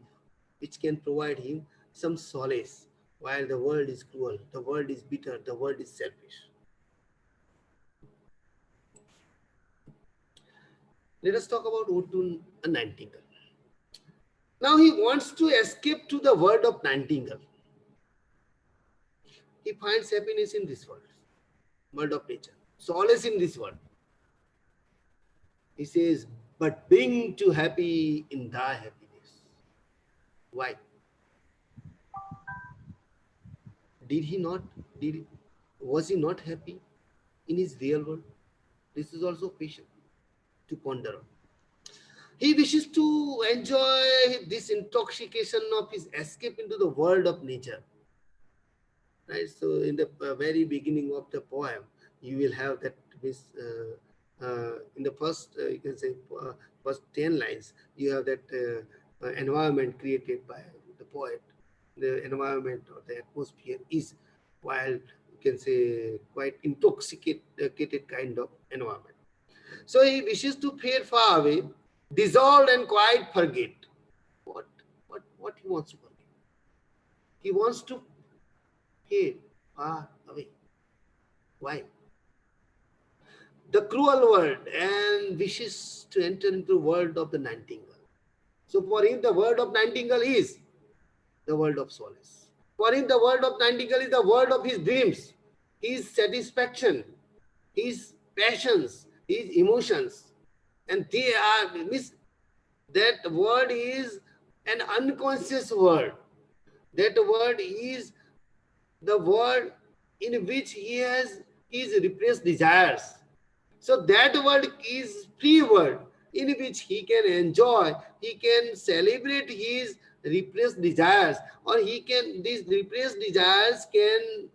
which can provide him some solace, while the world is cruel, the world is bitter, the world is selfish. Let us talk about Ode to a Nightingale. Now he wants to escape to the world of Nightingale. He finds happiness in this world of nature, solace in this world. He says, but being too happy in thy happiness. Why? Did he not, was he not happy in his real world? This is also a question to ponder on. He wishes to enjoy this intoxication of his escape into the world of nature. Right? So in the very beginning of the poem, you will have that in the first, you can say, first 10 lines, you have that environment created by the poet. The environment or the atmosphere is, while you can say, quite intoxicated kind of environment. So he wishes to fade far away, dissolve and quite forget. What he wants to forget? He wants to fade far away. Why? The cruel world, and wishes to enter into the world of the Nightingale. So for him, the world of Nightingale is the world of solace. For him, the world of Nightingale is the world of his dreams, his satisfaction, his passions, his emotions. And they are, that word is an unconscious word. That word is the word in which he has his repressed desires. So that word is free word in which he can enjoy, he can celebrate his repressed desires, or these repressed desires can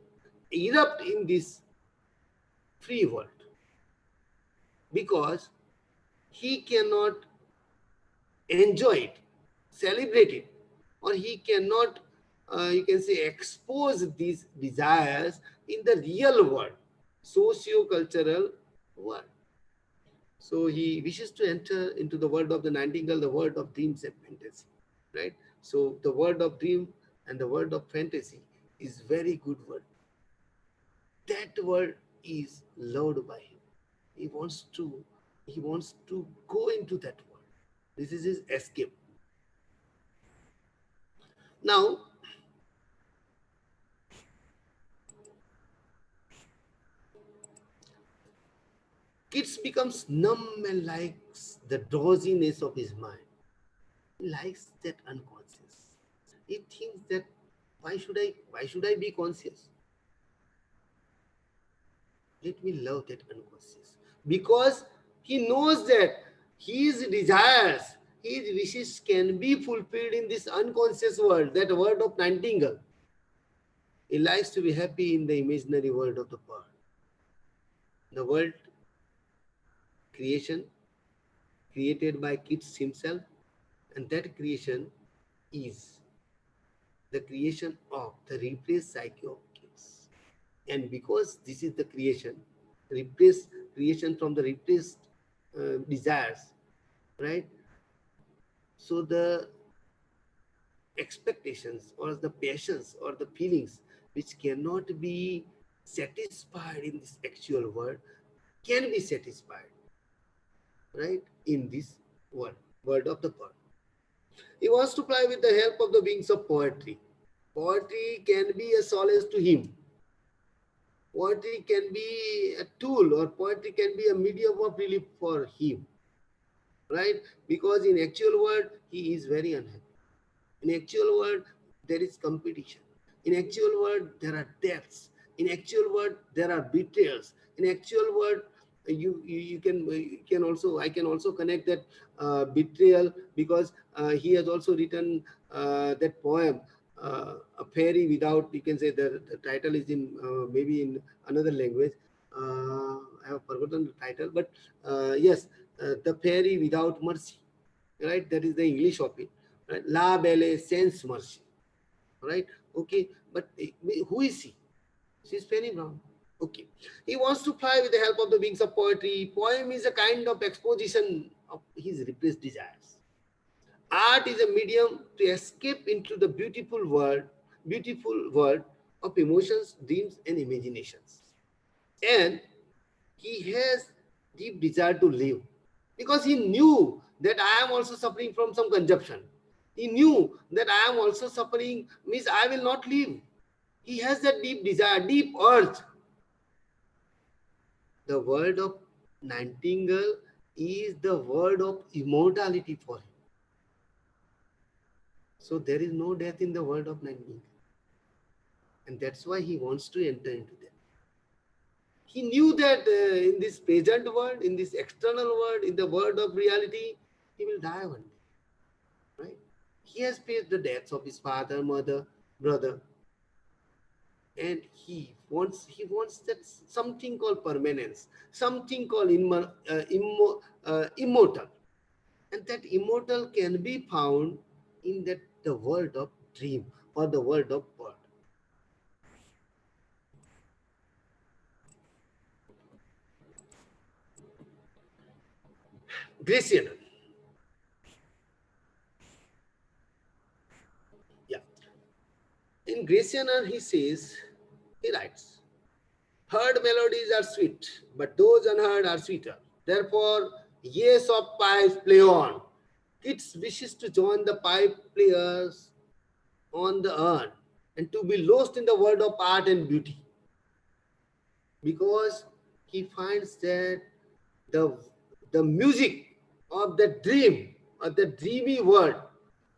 erupt in this free world, because he cannot enjoy it, celebrate it, or he cannot, you can say, expose these desires in the real world, socio-cultural world. So he wishes to enter into the world of the Nightingale, the world of dreams and fantasy, right? So the world of dream and the world of fantasy is very good word. That word is loved by him. He wants to go into that world. This is his escape. Now, Keats becomes numb and likes the drowsiness of his mind. He likes that unconscious. He thinks that why should I be conscious? Let me love that unconscious. Because he knows that his desires, his wishes can be fulfilled in this unconscious world, that world of Nightingale. He likes to be happy in the imaginary world of the bird. The world creation created by Keats himself, and that creation is the creation of the repressed psyche of Keats. And because this is the creation from the repressed desires, right? So the expectations or the passions or the feelings which cannot be satisfied in this actual world can be satisfied, right, in this world of the bird. He wants to fly with the help of the wings of poetry. Poetry can be a solace to him. Poetry can be a tool, or poetry can be a medium of relief for him, right? Because in actual world, he is very unhappy. In actual world, there is competition. In actual world, there are deaths. In actual world, there are betrayals. In actual world, you can also, I can also connect that betrayal, because he has also written that poem, a fairy without, you can say the title is in maybe in another language. I have forgotten the title, but yes, the fairy without mercy, right? That is the English of it, right? La Belle sans mercy, right? Okay, but who is she? She's Penny Brown. Okay, he wants to fly with the help of the wings of poetry. Poem is a kind of exposition of his repressed desires. Art is a medium to escape into the beautiful world of emotions, dreams, and imaginations. And he has deep desire to live, because he knew that I am also suffering from some consumption. He knew that I am also suffering, means I will not live. He has that deep desire, deep urge. The word of Nightingale is the word of immortality for him. So there is no death in the word of Nightingale. And that's why he wants to enter into that. He knew that in this present world, in this external world, in the world of reality, he will die one day. Right? He has faced the deaths of his father, mother, brother, and he wants that something called permanence, something called immortal, and that immortal can be found in that the world of dream or the world of bird. Grecian. Yeah. In Grecian, he says, he writes, heard melodies are sweet, but those unheard are sweeter. Therefore, yes of pipes play on. Keats wishes to join the pipe players on the urn and to be lost in the world of art and beauty, because he finds that the, the music of the dream, of the dreamy world,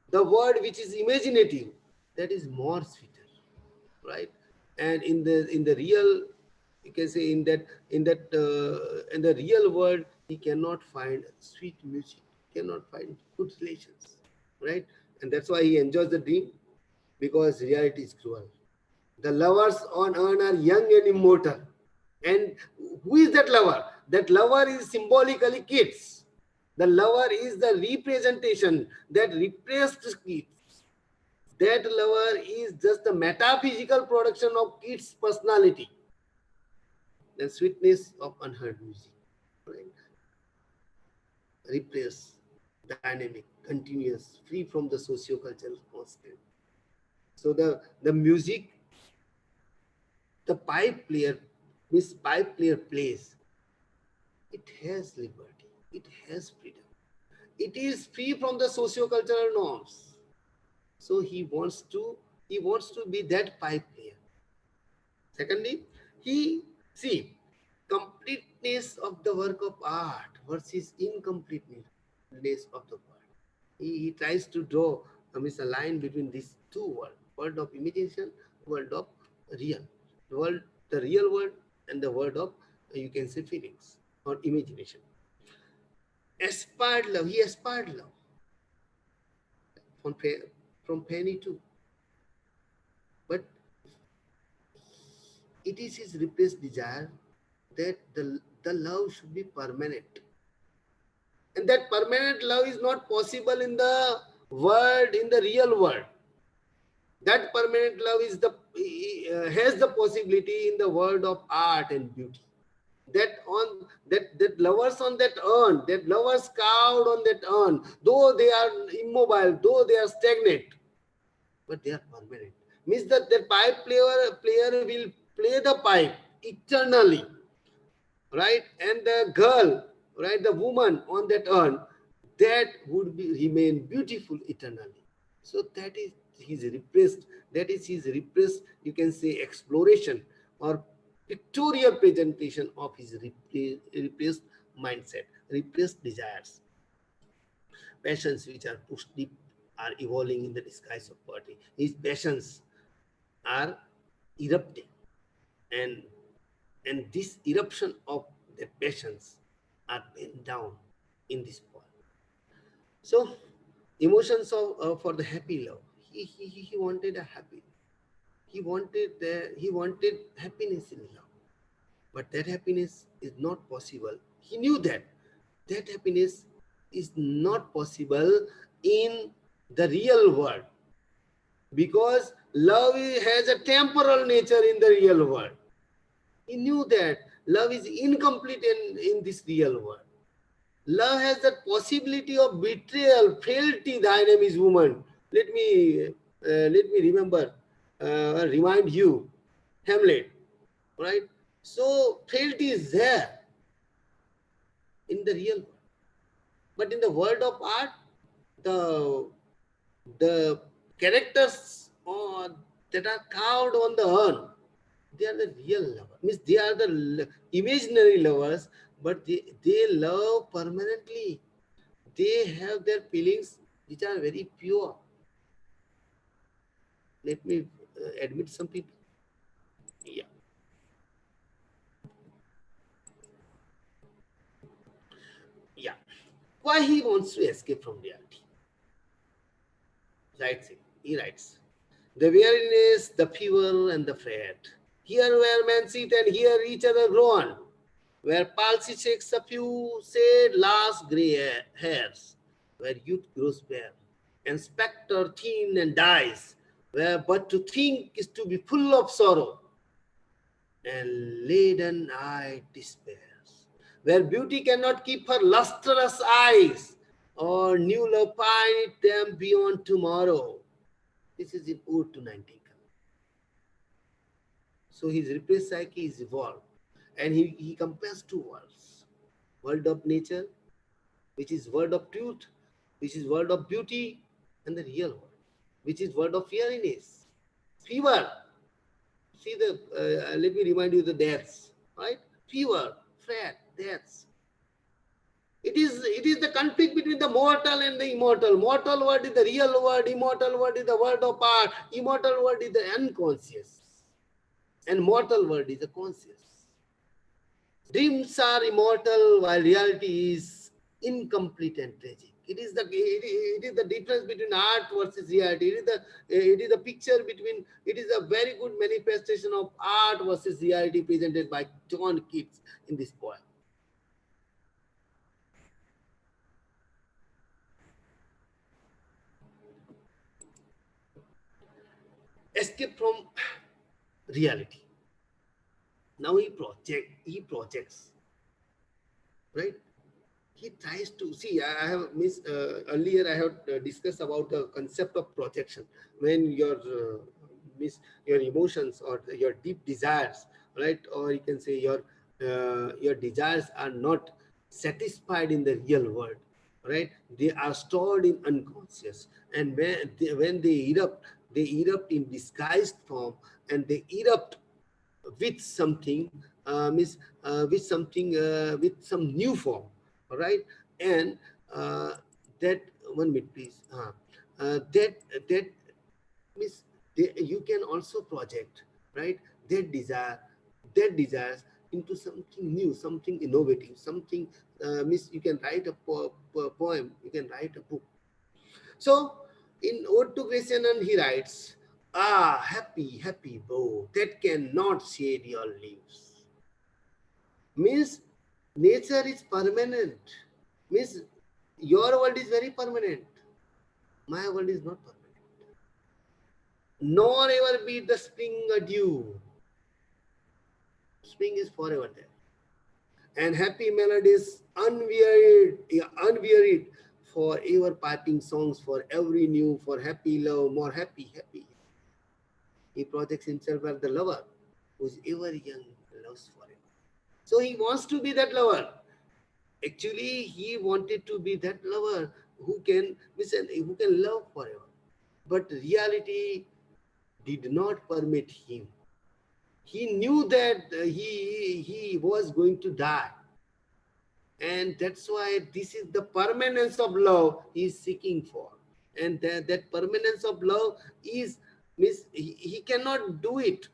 the world which is imaginative, that is more sweeter, right? And in the real, you can say, in the real world, he cannot find sweet music, cannot find good relations, right? And that's why he enjoys the dream, because reality is cruel. The lovers on earth are young and immortal. And who is that lover? That lover is symbolically Keats. The lover is the representation that repressed Keats. That lover is just the metaphysical production of Keats' personality, the sweetness of unheard music. Right? Repressed, dynamic, continuous, free from the socio-cultural constant. So the music, the pipe player, this pipe player plays, it has liberty, it has freedom, it is free from the socio-cultural norms. So he wants to be that pipe player. Secondly, he see completeness of the work of art versus incompleteness of the world. He tries to draw a line between these two worlds: world of imagination, world of real, the real world, and the world of, you can say, feelings or imagination. Aspired love, he aspired love from from Penny too, but it is his repressed desire that the love should be permanent, and that permanent love is not possible in the world, in the real world. That permanent love is the has the possibility in the world of art and beauty. That lovers on that urn, that lovers carved on that urn, though they are immobile, though they are stagnant, but they are permanent. Means that the player will play the pipe eternally, right? And the girl, right, the woman on that urn, that would remain beautiful eternally. So that is his repressed, you can say, exploration or pictorial presentation of his repressed mindset, repressed desires, passions which are pushed deep are evolving in the disguise of poetry. His passions are erupting, and this eruption of the passions are penned down in this poem. So, emotions of for the happy love. He wanted a happy. He wanted happiness in love, but that happiness is not possible. He knew that happiness is not possible in the real world, because love has a temporal nature in the real world. He knew that love is incomplete in this real world. Love has that possibility of betrayal, frailty. Thy name is woman. Let me remind you, Hamlet, right? So frailty is there in the real world, but in the world of art, the the characters that are carved on the urn, they are the real lovers. Means they are the imaginary lovers, but they love permanently. They have their feelings which are very pure. Let me admit some people. Yeah. Yeah. Why he wants to escape from reality? He writes, the weariness, the fever, and the fret. Here where men sit and hear each other groan, where palsy shakes a few sad last grey hairs, where youth grows bare, and spectre thin and dies, where but to think is to be full of sorrow, and laden-eyed despairs, where beauty cannot keep her lustrous eyes, or new love find them beyond tomorrow. This is in Ode to Nightingale. So his repressed psyche is evolved, and he compares two worlds: world of nature, which is world of truth, which is world of beauty, and the real world, which is world of weariness, fever. See let me remind you the deaths, right? Fever, fret, deaths. It is the conflict between the mortal and the immortal. Mortal world is the real world, immortal world is the world of art, immortal world is the unconscious, and mortal world is the conscious. Dreams are immortal while reality is incomplete and tragic. It is the difference between art versus reality. It is the picture between, it is a very good manifestation of art versus reality presented by John Keats in this poem. Escape from reality. Now he projects, right? He tries to see. I have missed earlier. I have discussed about the concept of projection. When your emotions or your deep desires, right, or you can say your desires are not satisfied in the real world, right? They are stored in unconscious, and when they erupt in disguised form, and they erupt with something, with some new form, all right. And that, 1 minute please. That means you can also project, right, that desires into something new, something innovative, something, means you can write a poem, you can write a book. So in Ode to Grecian Urn, he writes, ah, happy, happy bow that cannot shade your leaves. Means nature is permanent. Means your world is very permanent. My world is not permanent. Nor ever be the spring a dew. Spring is forever there. And happy melodies unwearied for ever piping songs, for every new, for happy love, more happy, happy. He projects himself as the lover who's ever young, loves forever. So he wants to be that lover. Actually, he wanted to be that lover who can love forever. But reality did not permit him. He knew that he was going to die. And that's why this is the permanence of love he is seeking for. and that permanence of love is, means he cannot do it.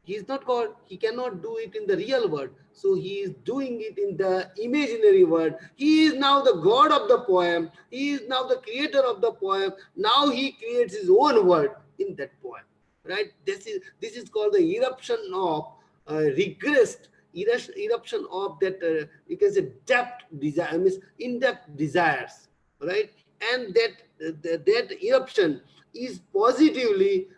He is not God. He cannot do it in the real world. So he is doing it in the imaginary world. He is now the God of the poem. He is now the creator of the poem. Now he creates his own world in that poem. Right? This is called the eruption of regressed eruption of that you can say depth desire, means in-depth desires. Right? And that eruption is positively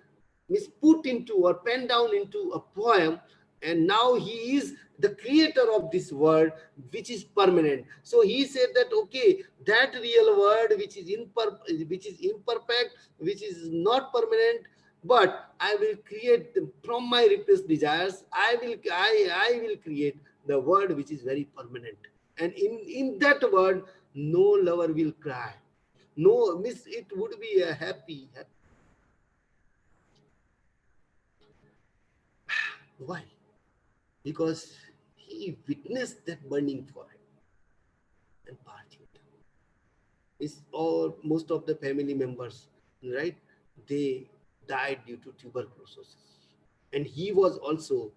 is put into or penned down into a poem, and now he is the creator of this world which is permanent. So he said that okay, that real world which is imperfect, which is not permanent, but I will create from my repressed desires, I will create the world which is very permanent. And in that world no lover will cry, no, miss, it would be a happy. Why? Because he witnessed that burning forest and parched it. It's all, most of the family members, right? They died due to tuberculosis, and he was also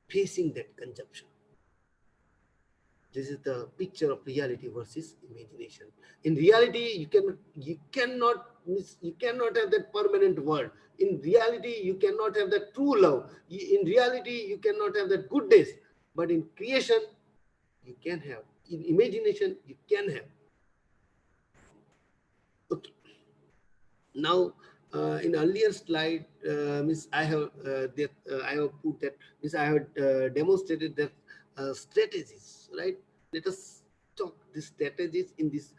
facing that consumption. This is the picture of reality versus imagination. In reality, you cannot have that permanent world. In reality, you cannot have that true love. In reality, you cannot have that good days. But in creation, you can have. In imagination, you can have. Okay. Now, in earlier slide, I have put that, I have demonstrated that strategies, right? Let us talk the strategies in this,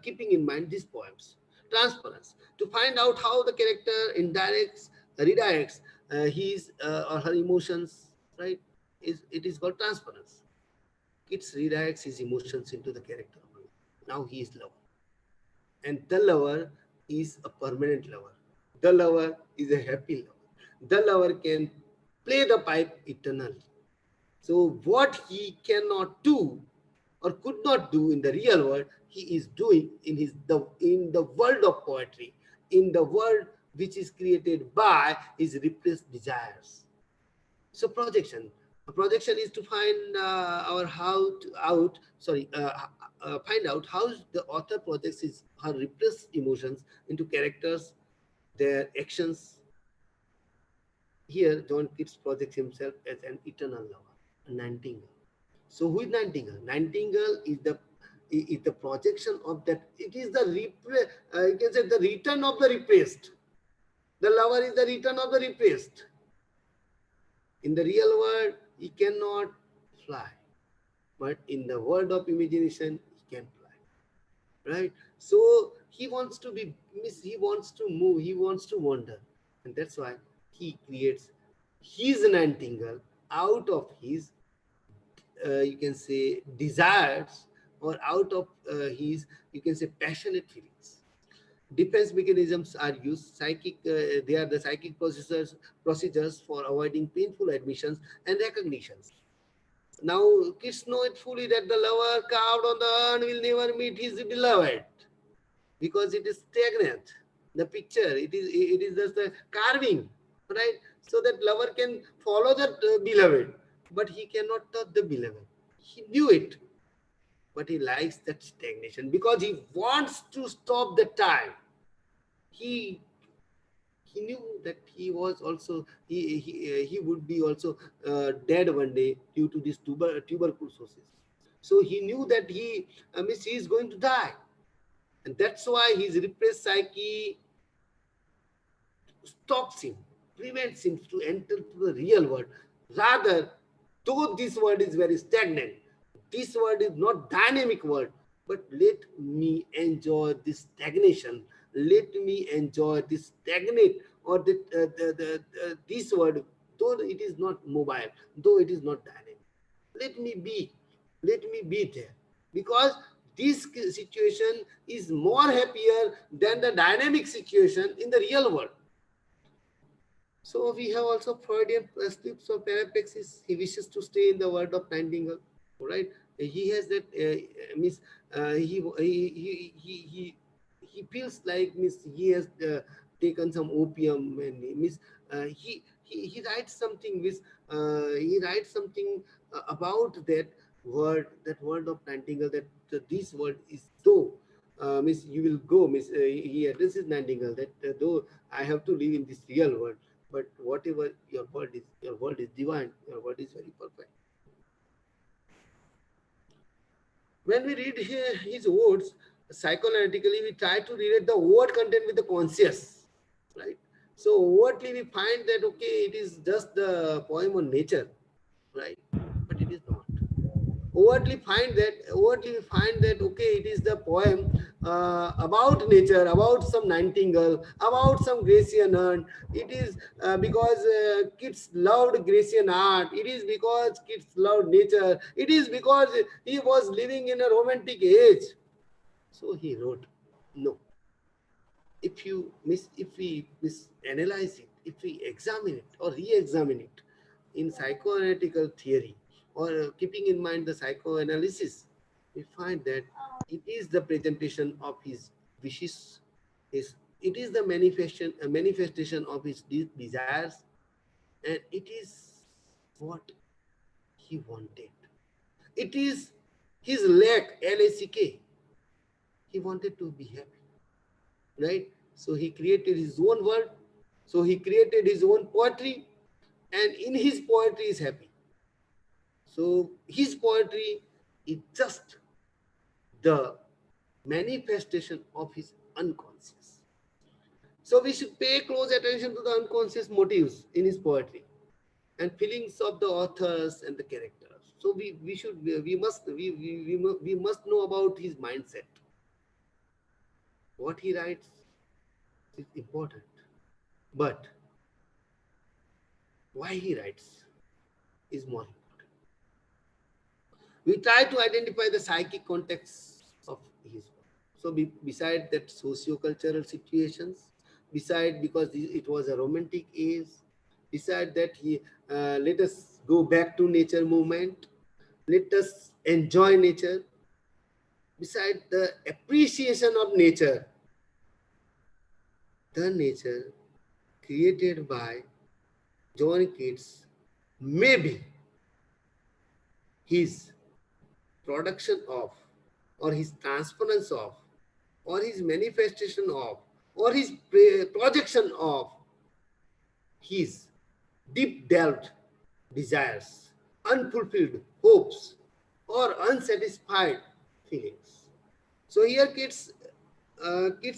keeping in mind these poems. Transference, to find out how the character redirects his or her emotions, right? It is called transference. It redirects his emotions into the character. Now he is lover, and the lover is a permanent lover. The lover is a happy lover. The lover can play the pipe eternally. So what he cannot do or could not do in the real world, he is doing in the world of poetry, in the world which is created by his repressed desires. So projection. A projection is to find find out how the author projects her repressed emotions into characters, their actions. Here, John Keats projects himself as an eternal lover, a Nightingale. So who is Nightingale? Nightingale is the projection of that. It is the you can say the return of the repressed. The lover is the return of the repressed. In the real world, he cannot fly, but in the world of imagination, he can fly. Right? So he wants to he wants to move, he wants to wander, and that's why he creates his Nightingale out of his, you can say, desires, or out of his, you can say, passionate feelings. Defense mechanisms are used. They are the psychic procedures for avoiding painful admissions and recognitions. Now, kids know it fully that the lover carved on the urn will never meet his beloved because it is stagnant. The picture, it is just a carving, right? So that lover can follow that beloved, but he cannot touch the beloved. He knew it, but he likes that stagnation because he wants to stop the time. He knew that he was also he would be also dead one day due to this tuberculosis. So he knew that he is going to die, and that's why his repressed psyche stops him, prevents him to enter to the real world. Rather, though this world is very stagnant, this world is not dynamic world, but let me enjoy this stagnation. Let me enjoy this stagnate or this world, though it is not mobile, though it is not dynamic. Let me be, let me be there, because this situation is more happier than the dynamic situation in the real world. So we have also Freudian slips of parapraxis. He wishes to stay in the world of Nightingale, right? He has that he feels like Miss he has taken some opium, and Miss he writes something. Miss he writes something about that word of Nightingale, that this word is though. Miss, you will go, Miss. He addresses Nightingale that though I have to live in this real world, but whatever your world is divine. Your world is very perfect. When we read his words psychoanalytically, we try to relate the word content with the conscious, right? So overtly we find that okay, it is just the poem on nature, right? But it is not. Overtly we find that okay, it is the poem about nature, about some Nightingale, about some Grecian Urn. It is because kids loved Grecian art. It is because kids loved nature. It is because he was living in a romantic age. So he wrote. No, if we misanalyze it, if we examine it or re-examine it in psychoanalytical theory, or keeping in mind the psychoanalysis, we find that it is the presentation of his wishes, it is the manifestation of his desires, and it is what he wanted. It is his lack, L-A-C-K. He wanted to be happy, right? So he created his own world. So he created his own poetry, and in his poetry is happy. So his poetry is just the manifestation of his unconscious. So we should pay close attention to the unconscious motives in his poetry and feelings of the authors and the characters. So we must know about his mindset. What he writes is important, but why he writes is more important. We try to identify the psychic context of his work. So beside that socio-cultural situations, beside because it was a romantic age, beside that he let us go back to nature movement, let us enjoy nature, beside the appreciation of nature, the nature created by John Keats, maybe his production of, or his transference of, or his manifestation of, or his projection of his deep delved desires, unfulfilled hopes, or unsatisfied feelings. So here Keats'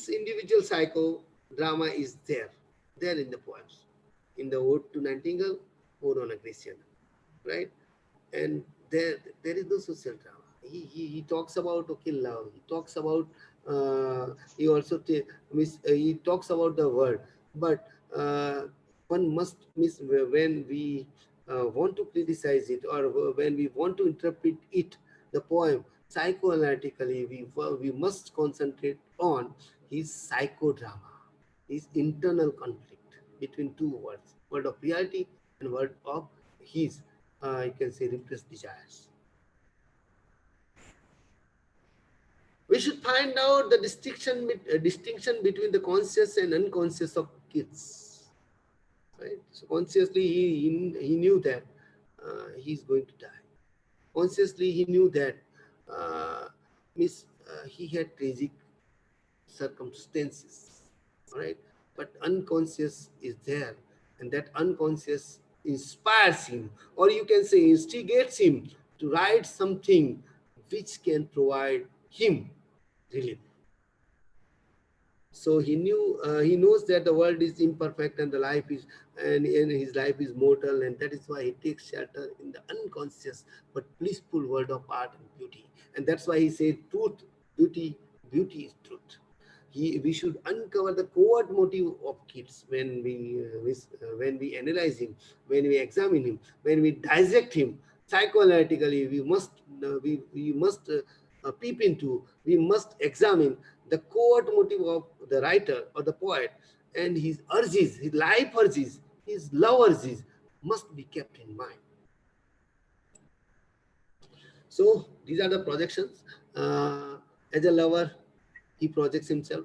individual psychodrama is there in the poems, in the Ode to Nightingale, Ode on a Grecian, right? And there is no social drama. He talks about okay love. He talks about he also he talks about the word. But one must miss when we want to criticize it, or when we want to interpret it, the poem psychoanalytically, we must concentrate on his psychodrama, his internal conflict between two words, word of reality and word of his you can say repressed desires. We should find out the distinction between the conscious and unconscious of kids. Right? So consciously he knew that he's going to die. Consciously he knew that he had tragic circumstances. All right, but unconscious is there, and that unconscious inspires him, or you can say instigates him to write something which can provide him relief. So he knows that the world is imperfect and the life is and his life is mortal, and that is why he takes shelter in the unconscious but blissful world of art and beauty. And that's why he said truth, beauty is truth. We should uncover the covert motive of Keats when we analyze him, when we examine him, when we dissect him psychoanalytically. We must peep into, we must examine the covert motive of the writer or the poet, and his urges, his life urges, his love urges must be kept in mind. So these are the projections. As a lover, he projects himself.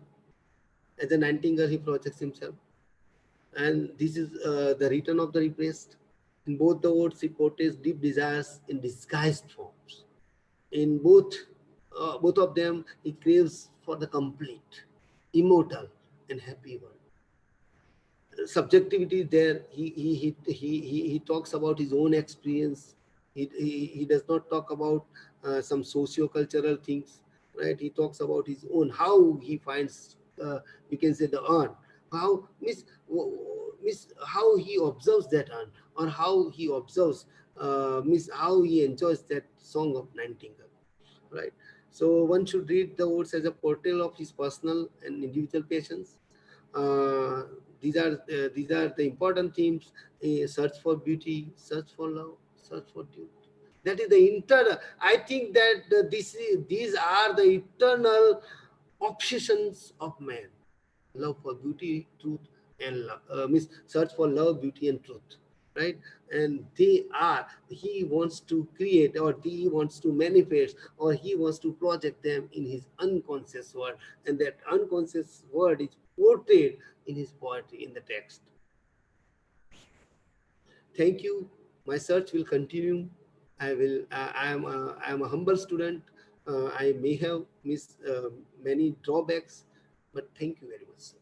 As a Nightingale, he projects himself. And this is the return of the repressed. In both the words, he portrays deep desires in disguised forms. In both of them, he craves for the complete, immortal, and happy world. Subjectivity there. He talks about his own experience. He does not talk about some socio-cultural things, right? He talks about his own, how he finds, you can say, the urn, how miss how he observes that urn, or how he observes, miss how he enjoys that song of Nightingale, right? So one should read the words as a portrayal of his personal and individual passions. uh, these are the important themes: search for beauty, search for love, search for truth. That is the internal. I think that these are the eternal obsessions of man: love for beauty, truth, and love. Means search for love, beauty, and truth, right? And they are. He wants to create, or he wants to manifest, or he wants to project them in his unconscious world, and that unconscious world is portrayed in his poetry, in the text. Thank you. My search will continue. I will. I am a humble student. I may have missed many drawbacks, but thank you very much, sir.